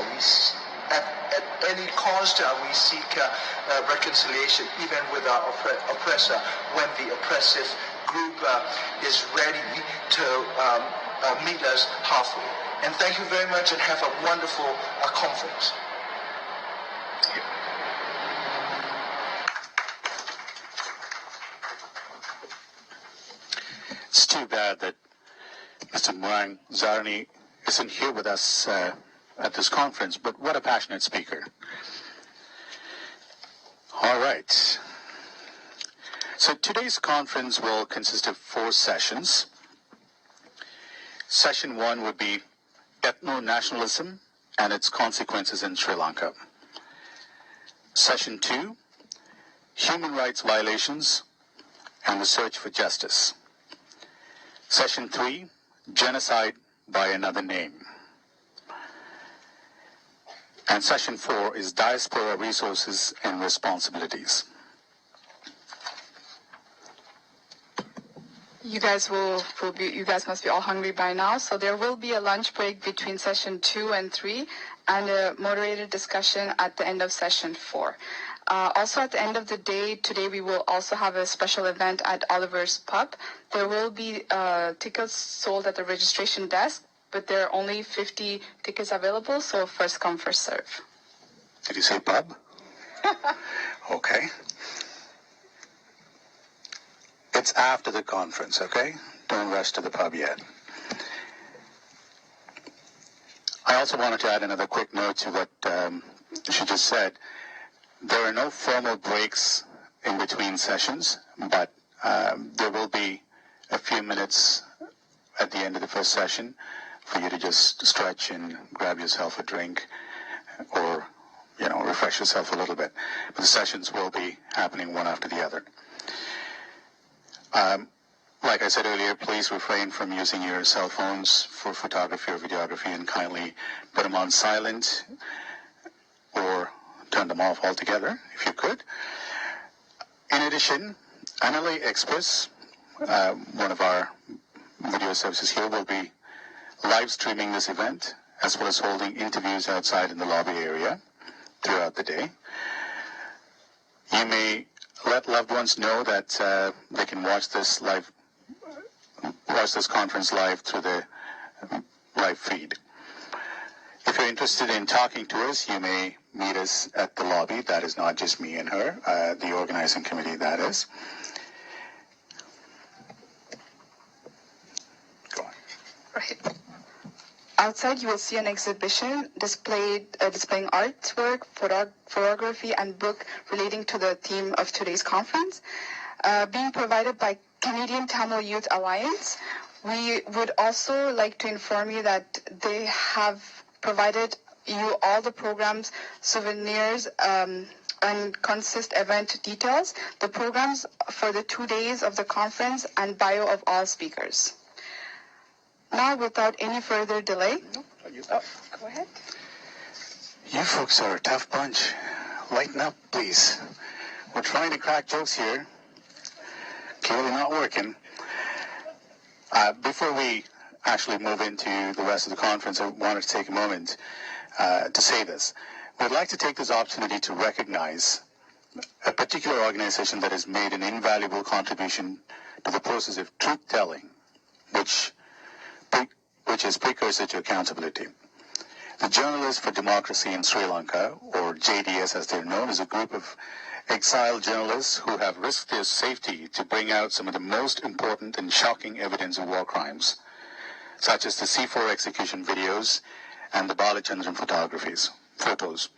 At any cost, we seek reconciliation, even with our oppressor, when the oppressive group is ready to meet us halfway. And thank you very much, and have a wonderful conference. It's too bad that Mr. Murang Zarni isn't here with us at this conference, but what a passionate speaker. All right. So today's conference will consist of 4 sessions. Session 1 would be ethno-nationalism and its consequences in Sri Lanka. Session 2, human rights violations and the search for justice. Session 3, genocide by another name. And session 4 is diaspora resources and responsibilities. You guys you guys must be all hungry by now. So there will be a lunch break between session 2 and 3 and a moderated discussion at the end of session 4. Also at the end of the day, today we will also have a special event at Oliver's Pub. There will be tickets sold at the registration desk, but there are only 50 tickets available, so first come, first serve. Did you say pub? Okay. It's after the conference, okay? Don't rush to the pub yet. I also wanted to add another quick note to what she just said. There are no formal breaks in between sessions, but there will be a few minutes at the end of the first session for you to just stretch and grab yourself a drink or, refresh yourself a little bit. But the sessions will be happening one after the other. Like I said earlier, please refrain from using your cell phones for photography or videography and kindly put them on silent or turn them off altogether, if you could. In addition, Annalie Express, one of our video services here, will be live streaming this event, as well as holding interviews outside in the lobby area throughout the day. You may let loved ones know that they can watch this conference live through the live feed. If you're interested in talking to us, you may meet us at the lobby. That is not just me and her, the organizing committee, that is. Go on. Right. Outside, you will see an exhibition displaying artwork, photography, and book relating to the theme of today's conference, being provided by Canadian Tamil Youth Alliance. We would also like to inform you that they have provided you all the programs, souvenirs, and consist event details, the programs for the 2 days of the conference, and bio of all speakers. Now, without any further delay, go ahead. You folks are a tough bunch. Lighten up, please. We're trying to crack jokes here. Clearly not working. Before we actually move into the rest of the conference, I wanted to take a moment to say this. We'd like to take this opportunity to recognize a particular organization that has made an invaluable contribution to the process of truth-telling, which is precursor to accountability. The Journalists for Democracy in Sri Lanka, or JDS as they're known, is a group of exiled journalists who have risked their safety to bring out some of the most important and shocking evidence of war crimes, such as the C4 execution videos and the Balachandran photos.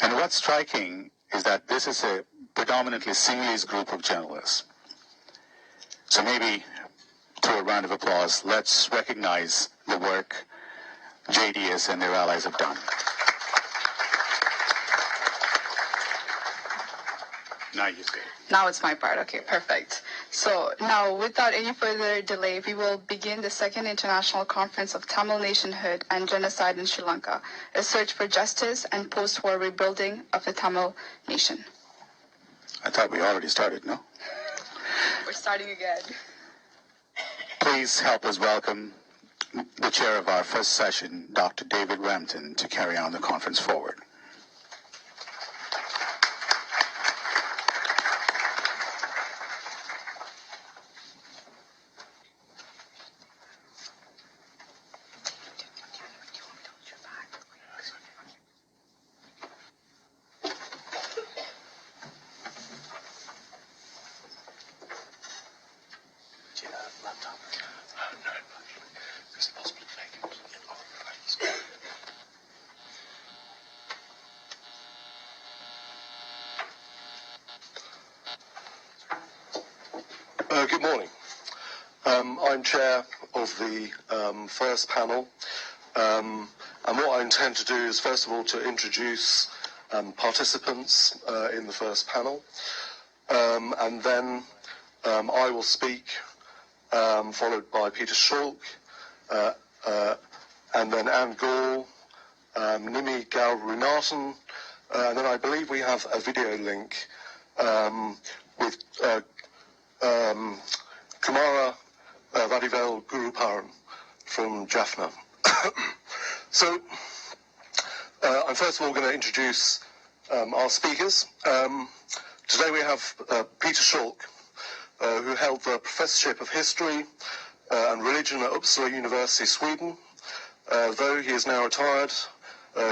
And what's striking is that this is a predominantly Sinhalese group of journalists. So maybe through a round of applause, let's recognize the work JDS and their allies have done. Now you say it. Now it's my part. Okay, perfect. So now, without any further delay, we will begin the second international conference of Tamil Nationhood and Genocide in Sri Lanka, a search for justice and post-war rebuilding of the Tamil nation. I thought we already started, no? We're starting again. Please help us welcome the chair of our first session, Dr. David Rampton, to carry on the conference forward. Good morning. I'm chair of the first panel, and what I intend to do is, first of all, to introduce participants in the first panel, and then I will speak, followed by Peter Schulk, and then Anne Gall, Nimi Gaurarunatham, and then I believe we have a video link with Kumara Vadivel Guruparan from Jaffna. So I'm first of all going to introduce our speakers. Today we have Peter Schulk, who held the Professorship of History and Religion at Uppsala University, Sweden. Though he is now retired,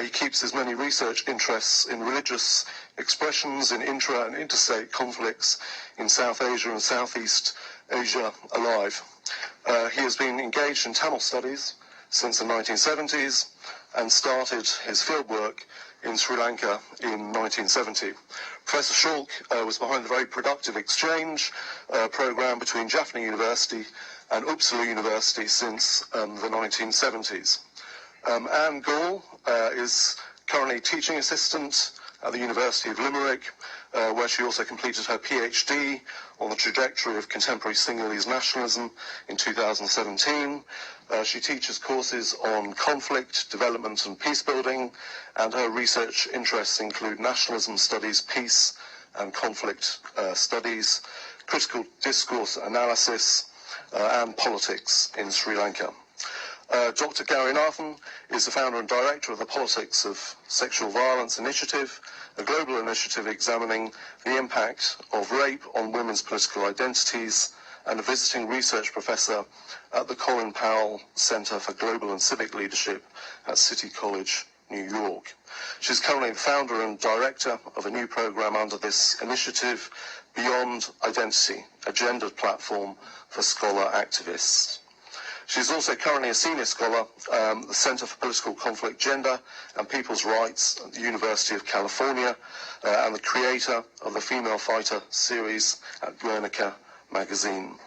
he keeps his many research interests in religious expressions in intra- and interstate conflicts in South Asia and Southeast Asia alive. He has been engaged in Tamil studies since the 1970s and started his fieldwork in Sri Lanka in 1970. Professor Schulk was behind the very productive exchange program between Jaffna University and Uppsala University since the 1970s. Anne Gall is currently teaching assistant at the University of Limerick, where she also completed her PhD on the trajectory of contemporary Sinhalese nationalism in 2017. She teaches courses on conflict, development and peace building, and her research interests include nationalism studies, peace and conflict studies, critical discourse analysis, and politics in Sri Lanka. Dr. Gaurarunatham is the founder and director of the Politics of Sexual Violence Initiative, a global initiative examining the impact of rape on women's political identities, and a visiting research professor at the Colin Powell Center for Global and Civic Leadership at City College, New York. She's currently the founder and director of a new program under this initiative, Beyond Identity, a gendered platform for scholar activists. She's also currently a senior scholar at the Center for Political Conflict, Gender and People's Rights at the University of California, and the creator of the Female Fighter series at Guernica magazine.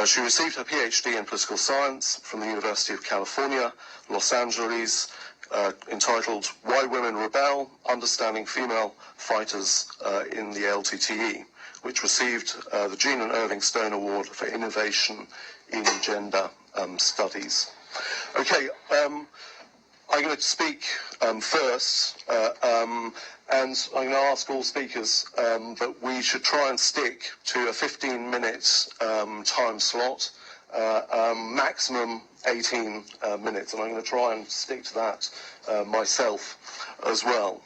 She received her PhD in political science from the University of California, Los Angeles, entitled Why Women Rebel, Understanding Female Fighters in the LTTE, which received the Jean and Irving Stone Award for Innovation in Gender Studies. Okay, I'm going to speak first, and I'm going to ask all speakers that we should try and stick to a 15-minute time slot, maximum 18 minutes, and I'm going to try and stick to that myself as well.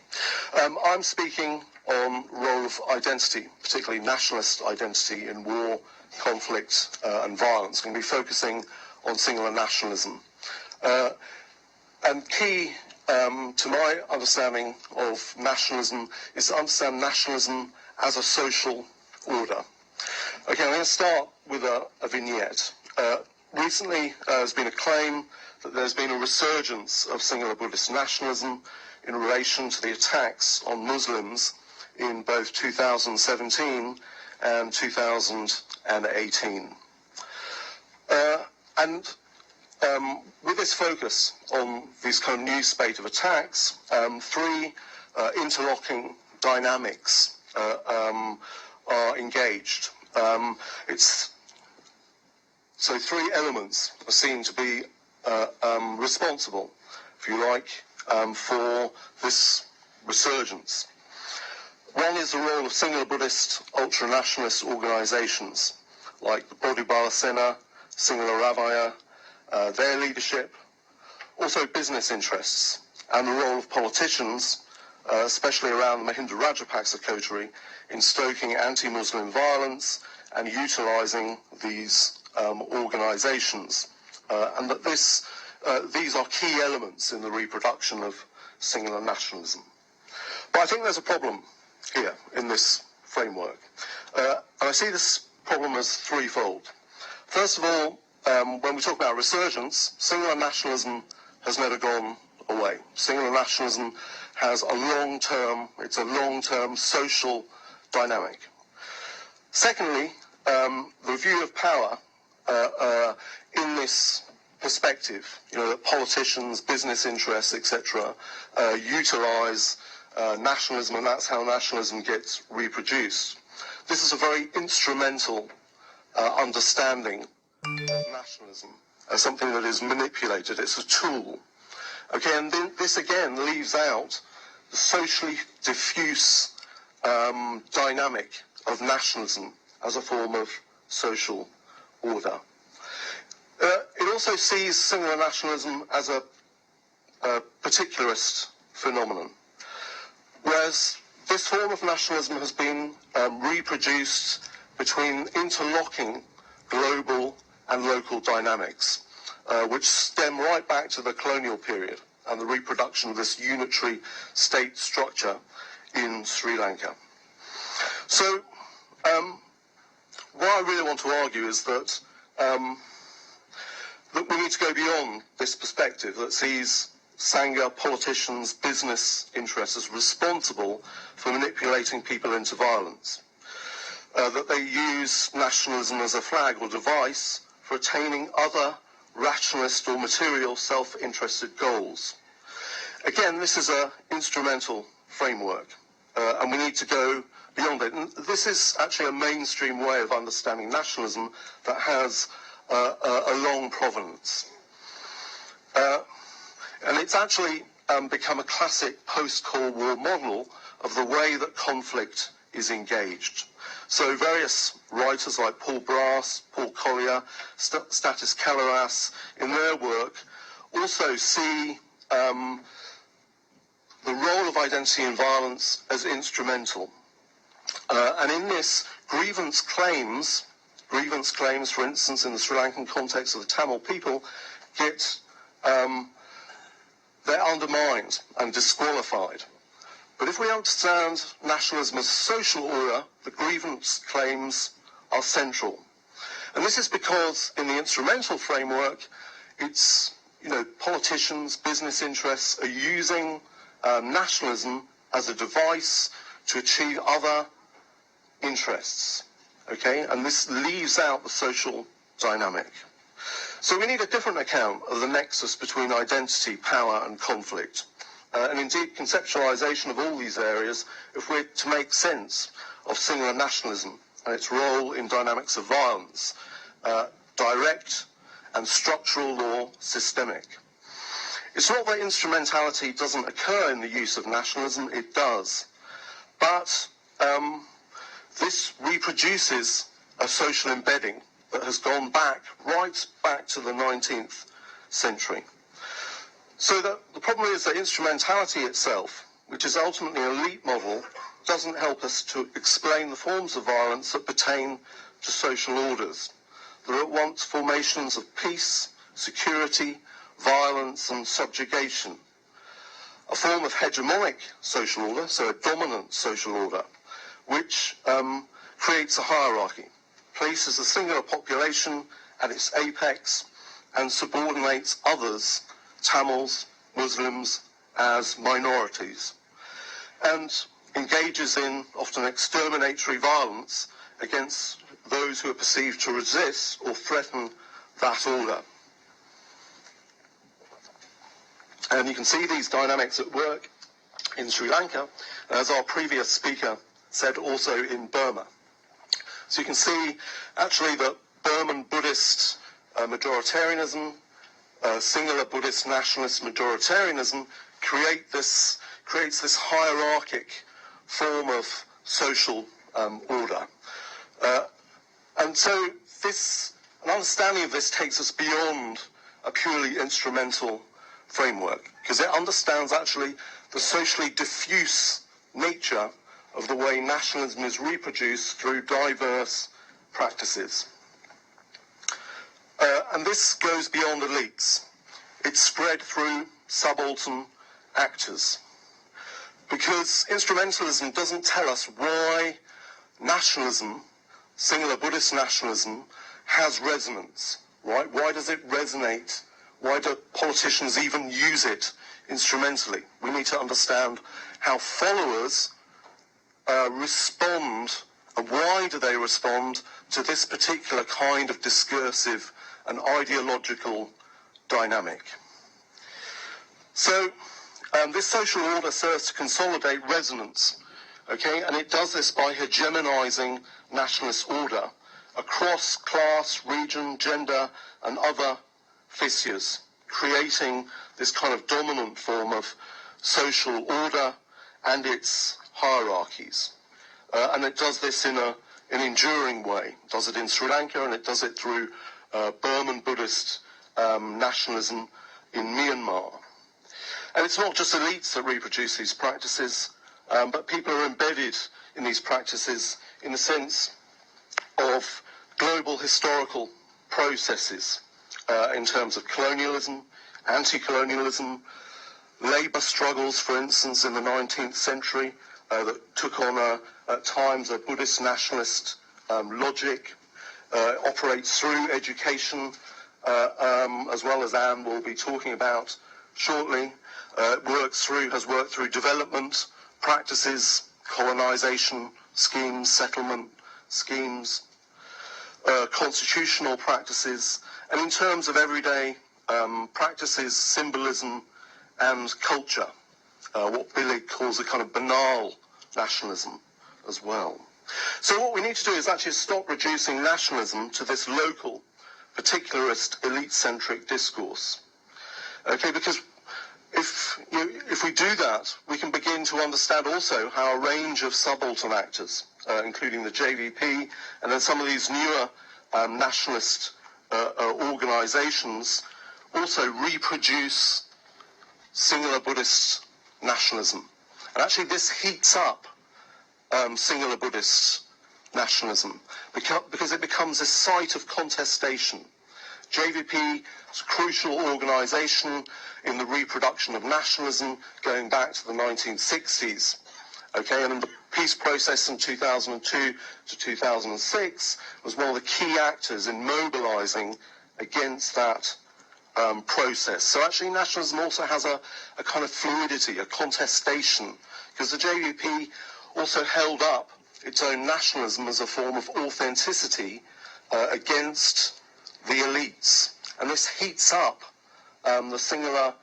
I'm speaking on role of identity, particularly nationalist identity in war, conflict and violence. I'm going to be focusing on singular nationalism. And key to my understanding of nationalism is to understand nationalism as a social order. Okay, I'm going to start with a vignette. Recently, there's been a claim that there's been a resurgence of singular Buddhist nationalism in relation to the attacks on Muslims in both 2017 and 2018. With this focus on this kind of new spate of attacks, three interlocking dynamics are engaged. So three elements are seen to be responsible, if you like, for this resurgence. One is the role of singular Buddhist ultra-nationalist organizations like the Bodhibala Sena, Singular Ravaya, their leadership, also business interests, and the role of politicians, especially around the Mahinda Rajapaksa coterie, in stoking anti-Muslim violence and utilizing these organizations. And that these are key elements in the reproduction of singular nationalism. But I think there's a problem here in this framework. And I see this problem as threefold. First of all, when we talk about resurgence, singular nationalism has never gone away. Singular nationalism has it's a long-term social dynamic. Secondly, the view of power in this perspective, that politicians, business interests, etc., utilise nationalism, and that's how nationalism gets reproduced. This is a very instrumental understanding of nationalism as something that is manipulated. It's a tool. Okay, and this again leaves out the socially diffuse dynamic of nationalism as a form of social order. It also sees singular nationalism as a particularist phenomenon, whereas this form of nationalism has been reproduced between interlocking global and local dynamics, which stem right back to the colonial period and the reproduction of this unitary state structure in Sri Lanka. So, what I really want to argue is that we need to go beyond this perspective that sees Sangha, politicians, business interests as responsible for manipulating people into violence, that they use nationalism as a flag or device for attaining other rationalist or material self-interested goals. Again, this is an instrumental framework, and we need to go beyond it. And this is actually a mainstream way of understanding nationalism that has a long provenance. And it's actually become a classic post-Cold War model of the way that conflict is engaged. So various writers like Paul Brass, Paul Collier, Stathis Kalaras, in their work also see the role of identity and violence as instrumental. And in this, grievance claims, for instance, in the Sri Lankan context of the Tamil people, they're undermined and disqualified. But if we understand nationalism as a social order, the grievance claims are central. And this is because in the instrumental framework, it's, politicians, business interests are using nationalism as a device to achieve other interests. Okay? And this leaves out the social dynamic. So we need a different account of the nexus between identity, power and conflict. And indeed conceptualization of all these areas if we're to make sense of singular nationalism and its role in dynamics of violence, direct and structural or systemic. It's not that instrumentality doesn't occur in the use of nationalism, it does. But this reproduces a social embedding that has gone right back to the 19th century. So the problem is that instrumentality itself, which is ultimately an elite model, doesn't help us to explain the forms of violence that pertain to social orders. There are at once formations of peace, security, violence and subjugation. A form of hegemonic social order, so a dominant social order, which creates a hierarchy, places a singular population at its apex and subordinates others, Tamils, Muslims, as minorities, and engages in often exterminatory violence against those who are perceived to resist or threaten that order. And you can see these dynamics at work in Sri Lanka, as our previous speaker said, also in Burma. So you can see actually that Burman Buddhist majoritarianism, singular Buddhist nationalist majoritarianism creates this hierarchic form of social order. And so an understanding of this takes us beyond a purely instrumental framework, because it understands actually the socially diffuse nature of the way nationalism is reproduced through diverse practices. And this goes beyond elites. It's spread through subaltern actors. Because instrumentalism doesn't tell us why nationalism, singular Buddhist nationalism, has resonance. Right? Why does it resonate? Why do politicians even use it instrumentally? We need to understand how followers respond And why do they respond to this particular kind of discursive and ideological dynamic? So this social order serves to consolidate resonance, okay, and it does this by hegemonizing nationalist order across class, region, gender, and other fissures, creating this kind of dominant form of social order and its hierarchies. And it does this in an enduring way. It does it in Sri Lanka, and it does it through Burman Buddhist nationalism in Myanmar. And it's not just elites that reproduce these practices, but people are embedded in these practices in the sense of global historical processes in terms of colonialism, anti-colonialism, labour struggles, for instance, in the 19th century that took on at times a Buddhist nationalist logic, operates through education, as well as Anne will be talking about shortly, has worked through development practices, colonisation schemes, settlement schemes, constitutional practices, and in terms of everyday practices, symbolism and culture, what Billy calls a kind of banal nationalism as well. So what we need to do is actually stop reducing nationalism to this local, particularist, elite-centric discourse. Okay, because if we do that, we can begin to understand also how a range of subaltern actors, including the JVP and then some of these newer nationalist organisations, also reproduce singular Buddhist nationalism. And actually this heats up singular Buddhist nationalism because it becomes a site of contestation. JVP is a crucial organisation in the reproduction of nationalism going back to the 1960s. Okay, and in the peace process in 2002 to 2006 was one of the key actors in mobilising against that process. So actually nationalism also has a kind of fluidity, a contestation, because the JVP also held up its own nationalism as a form of authenticity against the elites. And this heats up the singular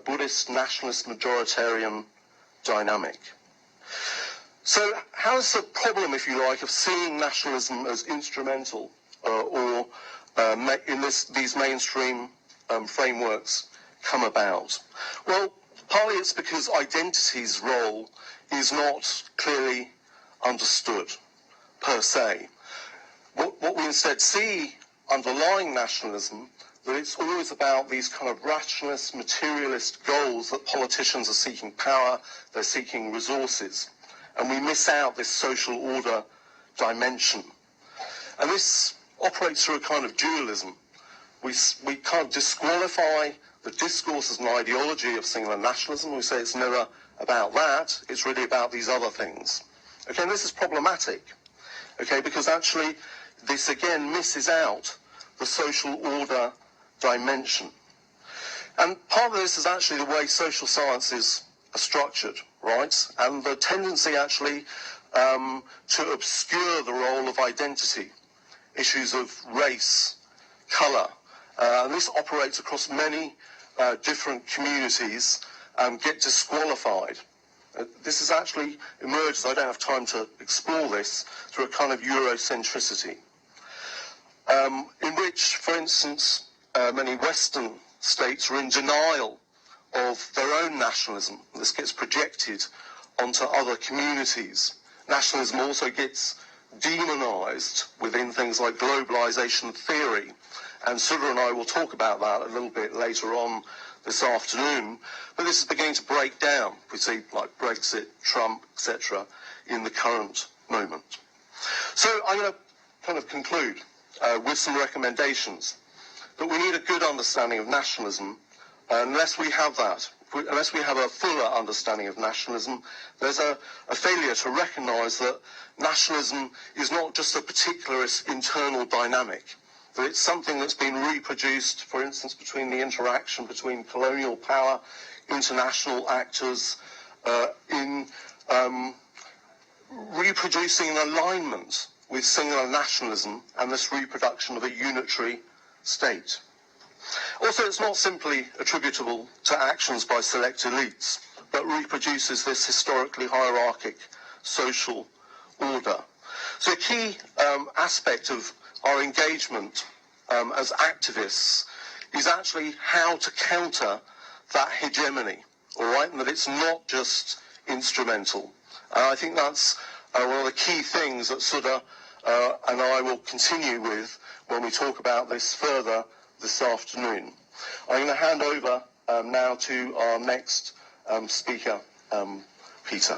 Buddhist nationalist majoritarian dynamic. So how is the problem, if you like, of seeing nationalism as instrumental or in these mainstream frameworks come about? Well, partly it's because identity's role is not clearly understood per se. What we instead see underlying nationalism, that it's always about these kind of rationalist, materialist goals that politicians are seeking power, they're seeking resources. And we miss out this social order dimension. And this operates through a kind of dualism. We can't disqualify the discourse as an ideology of singular nationalism. We say it's never about that. It's really about these other things. Okay, and this is problematic. Okay, because actually this again misses out the social order dimension. And part of this is actually the way social sciences are structured, right? And the tendency actually to obscure the role of identity, issues of race, colour. And this operates across many different communities get disqualified. This has actually emerged, I don't have time to explore this, through a kind of Eurocentricity. In which, for instance, many Western states are in denial of their own nationalism. This gets projected onto other communities. Nationalism also gets demonised within things like globalisation theory. And Sudha and I will talk about that a little bit later on this afternoon. But this is beginning to break down. We see like Brexit, Trump, etc. in the current moment. So I'm going to kind of conclude with some recommendations. That we need a good understanding of nationalism. Unless we have that, unless we have a fuller understanding of nationalism, there's a failure to recognise that nationalism is not just a particularist internal dynamic, that it's something that's been reproduced, for instance, between the interaction between colonial power, international actors, in reproducing an alignment with singular nationalism and this reproduction of a unitary state. Also, it's not simply attributable to actions by select elites, but reproduces this historically hierarchic social order. So a key aspect of our engagement as activists is actually how to counter that hegemony, all right, and that it's not just instrumental. I think that's one of the key things that Sudha and I will continue with when we talk about this further this afternoon. I'm going to hand over now to our next speaker, Peter.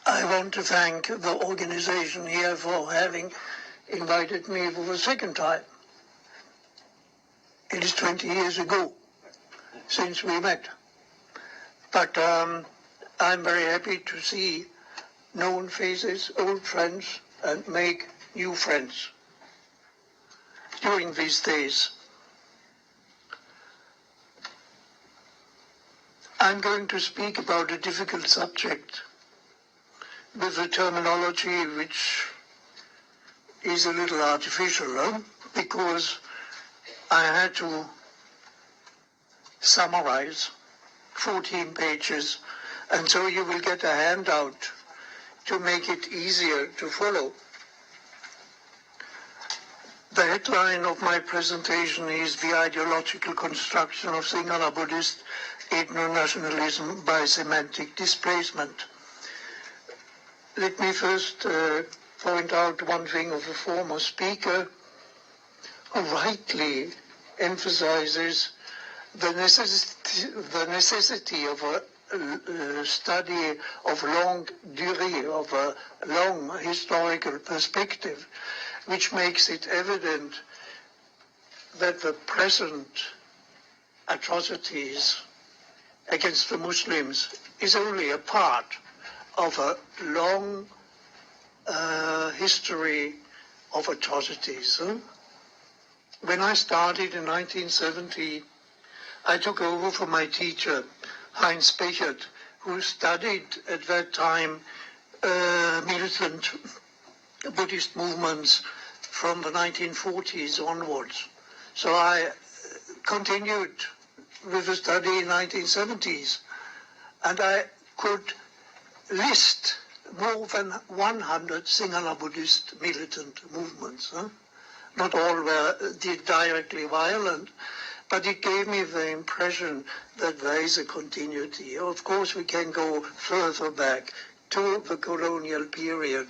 I want to thank the organization here for having invited me for the second time. It is 20 years ago since we met. But I'm very happy to see known faces, old friends, and make new friends during these days. I'm going to speak about a difficult subject with a terminology which is a little artificial, because I had to summarize 14 pages, and so you will get a handout to make it easier to follow. The headline of my presentation is The Ideological Construction of Sinhala Buddhist Ethno-Nationalism by Semantic Displacement. Let me first point out one thing of a former speaker who rightly emphasizes the necessity of a study of longue durée, of a long historical perspective, which makes it evident that the present atrocities against the Muslims is only a part of a long history of atrocities. When I started in 1970, I took over from my teacher, Heinz Bechert, who studied at that time militant Buddhist movements from the 1940s onwards. So I continued with the study in 1970s, and I could list more than 100 Sinhala Buddhist militant movements. Not all were directly violent, but it gave me the impression that there is a continuity. Of course, we can go further back to the colonial period,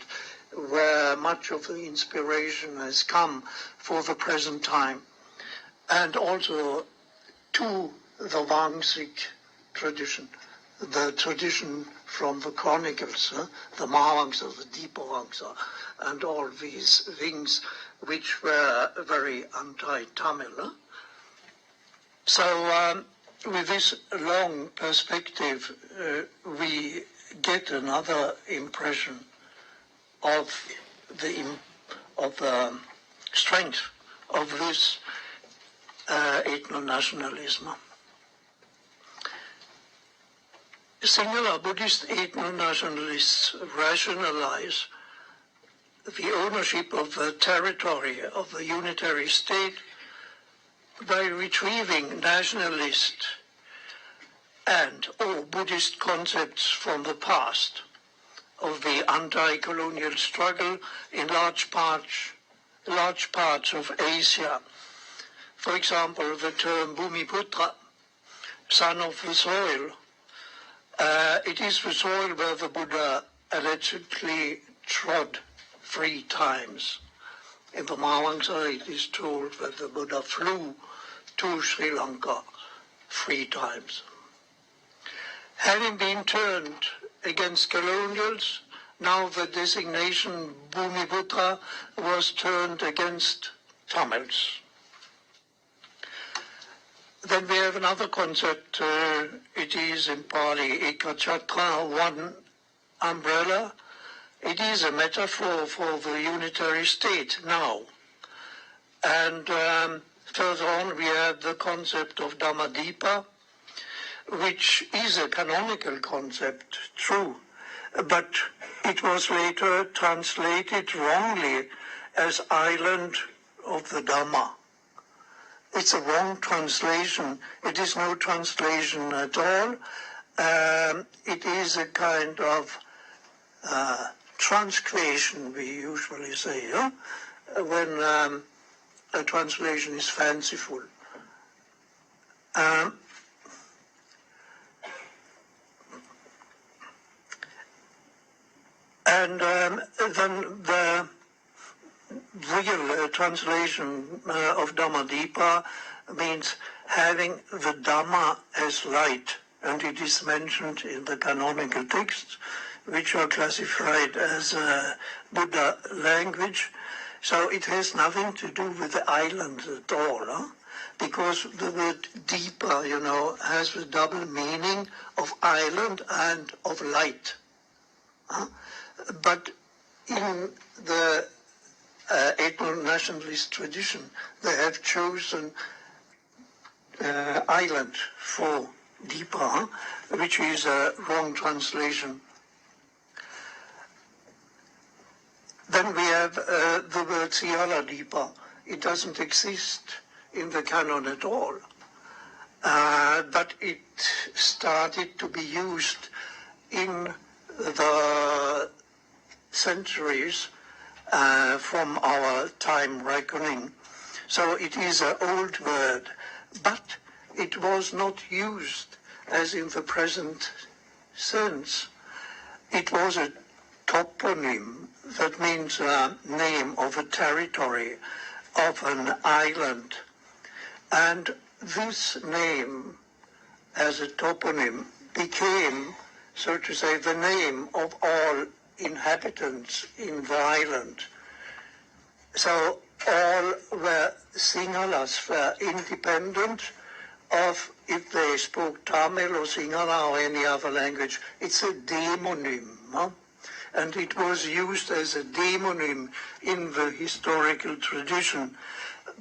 where much of the inspiration has come for the present time, and also to the Vangsik tradition, the tradition from the chronicles, the Mahawangsa, the Deepa Wangsa, and all these things which were very anti-Tamil. So with this long perspective, we get another impression of the strength of this ethno-nationalism. Sinhala Buddhist ethno-nationalists rationalize the ownership of the territory of the unitary state by retrieving nationalist and or Buddhist concepts from the past of the anti-colonial struggle in large parts of Asia. For example, the term Bhumiputra, son of the soil. It is the soil where the Buddha allegedly trod 3 times. In the Mahawangsa, it is told that the Buddha flew to Sri Lanka 3 times. Having been turned against colonials, now the designation Bhumiputra was turned against Tamils. Then we have another concept. It is in Pali, ekachakra, one umbrella. It is a metaphor for the unitary state now. And further on we have the concept of Dhammadipa, which is a canonical concept, true, but it was later translated wrongly as island of the Dhamma. It's a wrong translation. It is no translation at all. It is a kind of transcreation, we usually say, when a translation is fanciful. And then the real translation of Dhammadipa means having the Dhamma as light, and it is mentioned in the canonical texts, which are classified as Buddha language. So it has nothing to do with the island at all, because the word Deepa, has the double meaning of island and of light. But in the ethno-nationalist tradition, they have chosen island for Deepa, which is a wrong translation. Then we have the word Siyala Deepa. It doesn't exist in the canon at all, but it started to be used in the centuries from our time reckoning. So it is an old word, but it was not used as in the present sense. It was a toponym, that means a name of a territory, of an island. And this name, as a toponym, became, so to say, the name of all inhabitants in the island. So all were Sinhalas, were independent of if they spoke Tamil or Sinhala or any other language. It's a demonym, and it was used as a demonym in the historical tradition.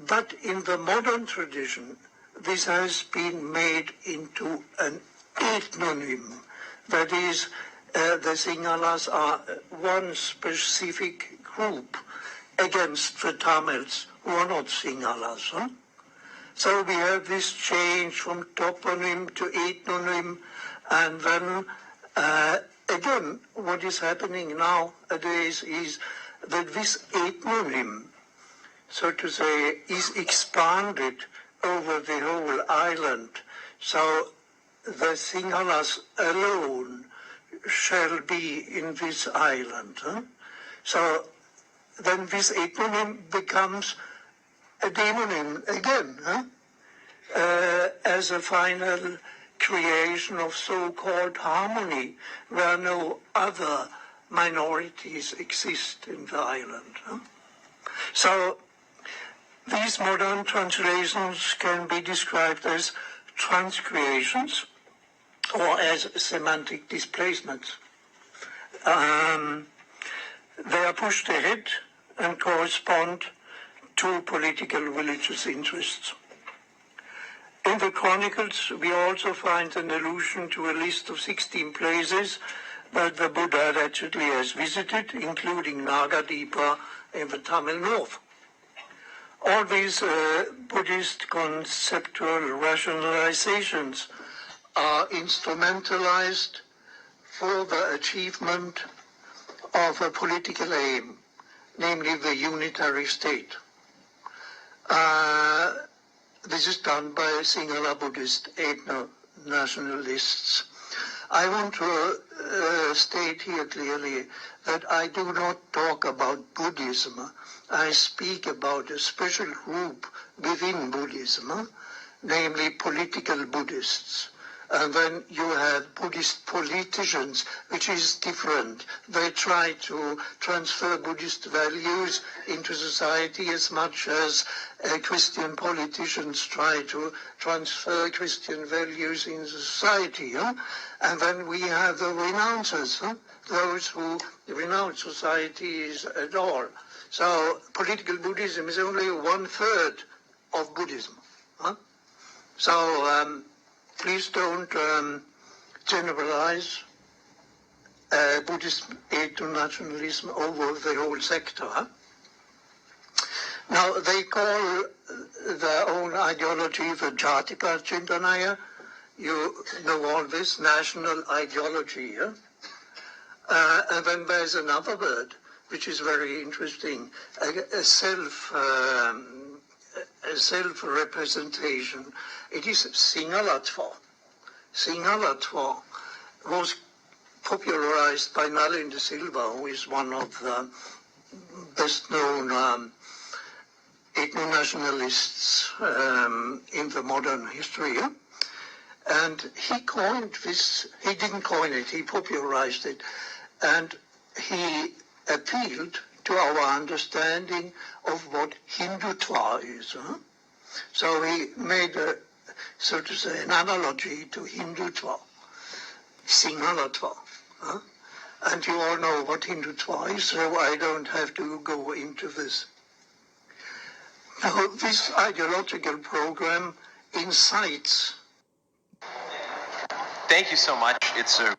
But in the modern tradition, this has been made into an ethnonym. That is, the Sinhalas are one specific group against the Tamils, who are not Sinhalas. So we have this change from toponym to ethnonym, and then again, what is happening nowadays is that this ethnonym, so to say, is expanded over the whole island. So the Sinhalas alone shall be in this island. So then this ethnonym becomes a demonym again, as a final creation of so-called harmony, where no other minorities exist in the island. So these modern translations can be described as transcreations or as semantic displacements. They are pushed ahead and correspond to political religious interests. In the Chronicles, we also find an allusion to a list of 16 places that the Buddha allegedly has visited, including Nagadeepa in the Tamil North. All these Buddhist conceptual rationalizations are instrumentalized for the achievement of a political aim, namely the unitary state. This is done by Sinhala Buddhist ethno-nationalists. I want to state here clearly that I do not talk about Buddhism. I speak about a special group within Buddhism, namely political Buddhists. And then you have Buddhist politicians, which is different. They try to transfer Buddhist values into society as much as Christian politicians try to transfer Christian values into society. And then we have the renouncers, those who renounce societies at all. So political Buddhism is only 1/3 of Buddhism. So please don't generalize Buddhist aid to nationalism over the whole sector. Now, they call their own ideology the Jatipat Chintanaya. You know all this, national ideology. And then there's another word, which is very interesting, a self-representation. It is Singalatva. Singalatva was popularized by Nalin de Silva, who is one of the best-known ethno-nationalists in the modern history. And he coined this, he didn't coin it, he popularized it. And he appealed to our understanding of what Hindutva is. So he made, so to say, an analogy to Hindutva, Singalatva. And you all know what Hindutva is, so I don't have to go into this. Now, this ideological program incites. Thank you so much. It's a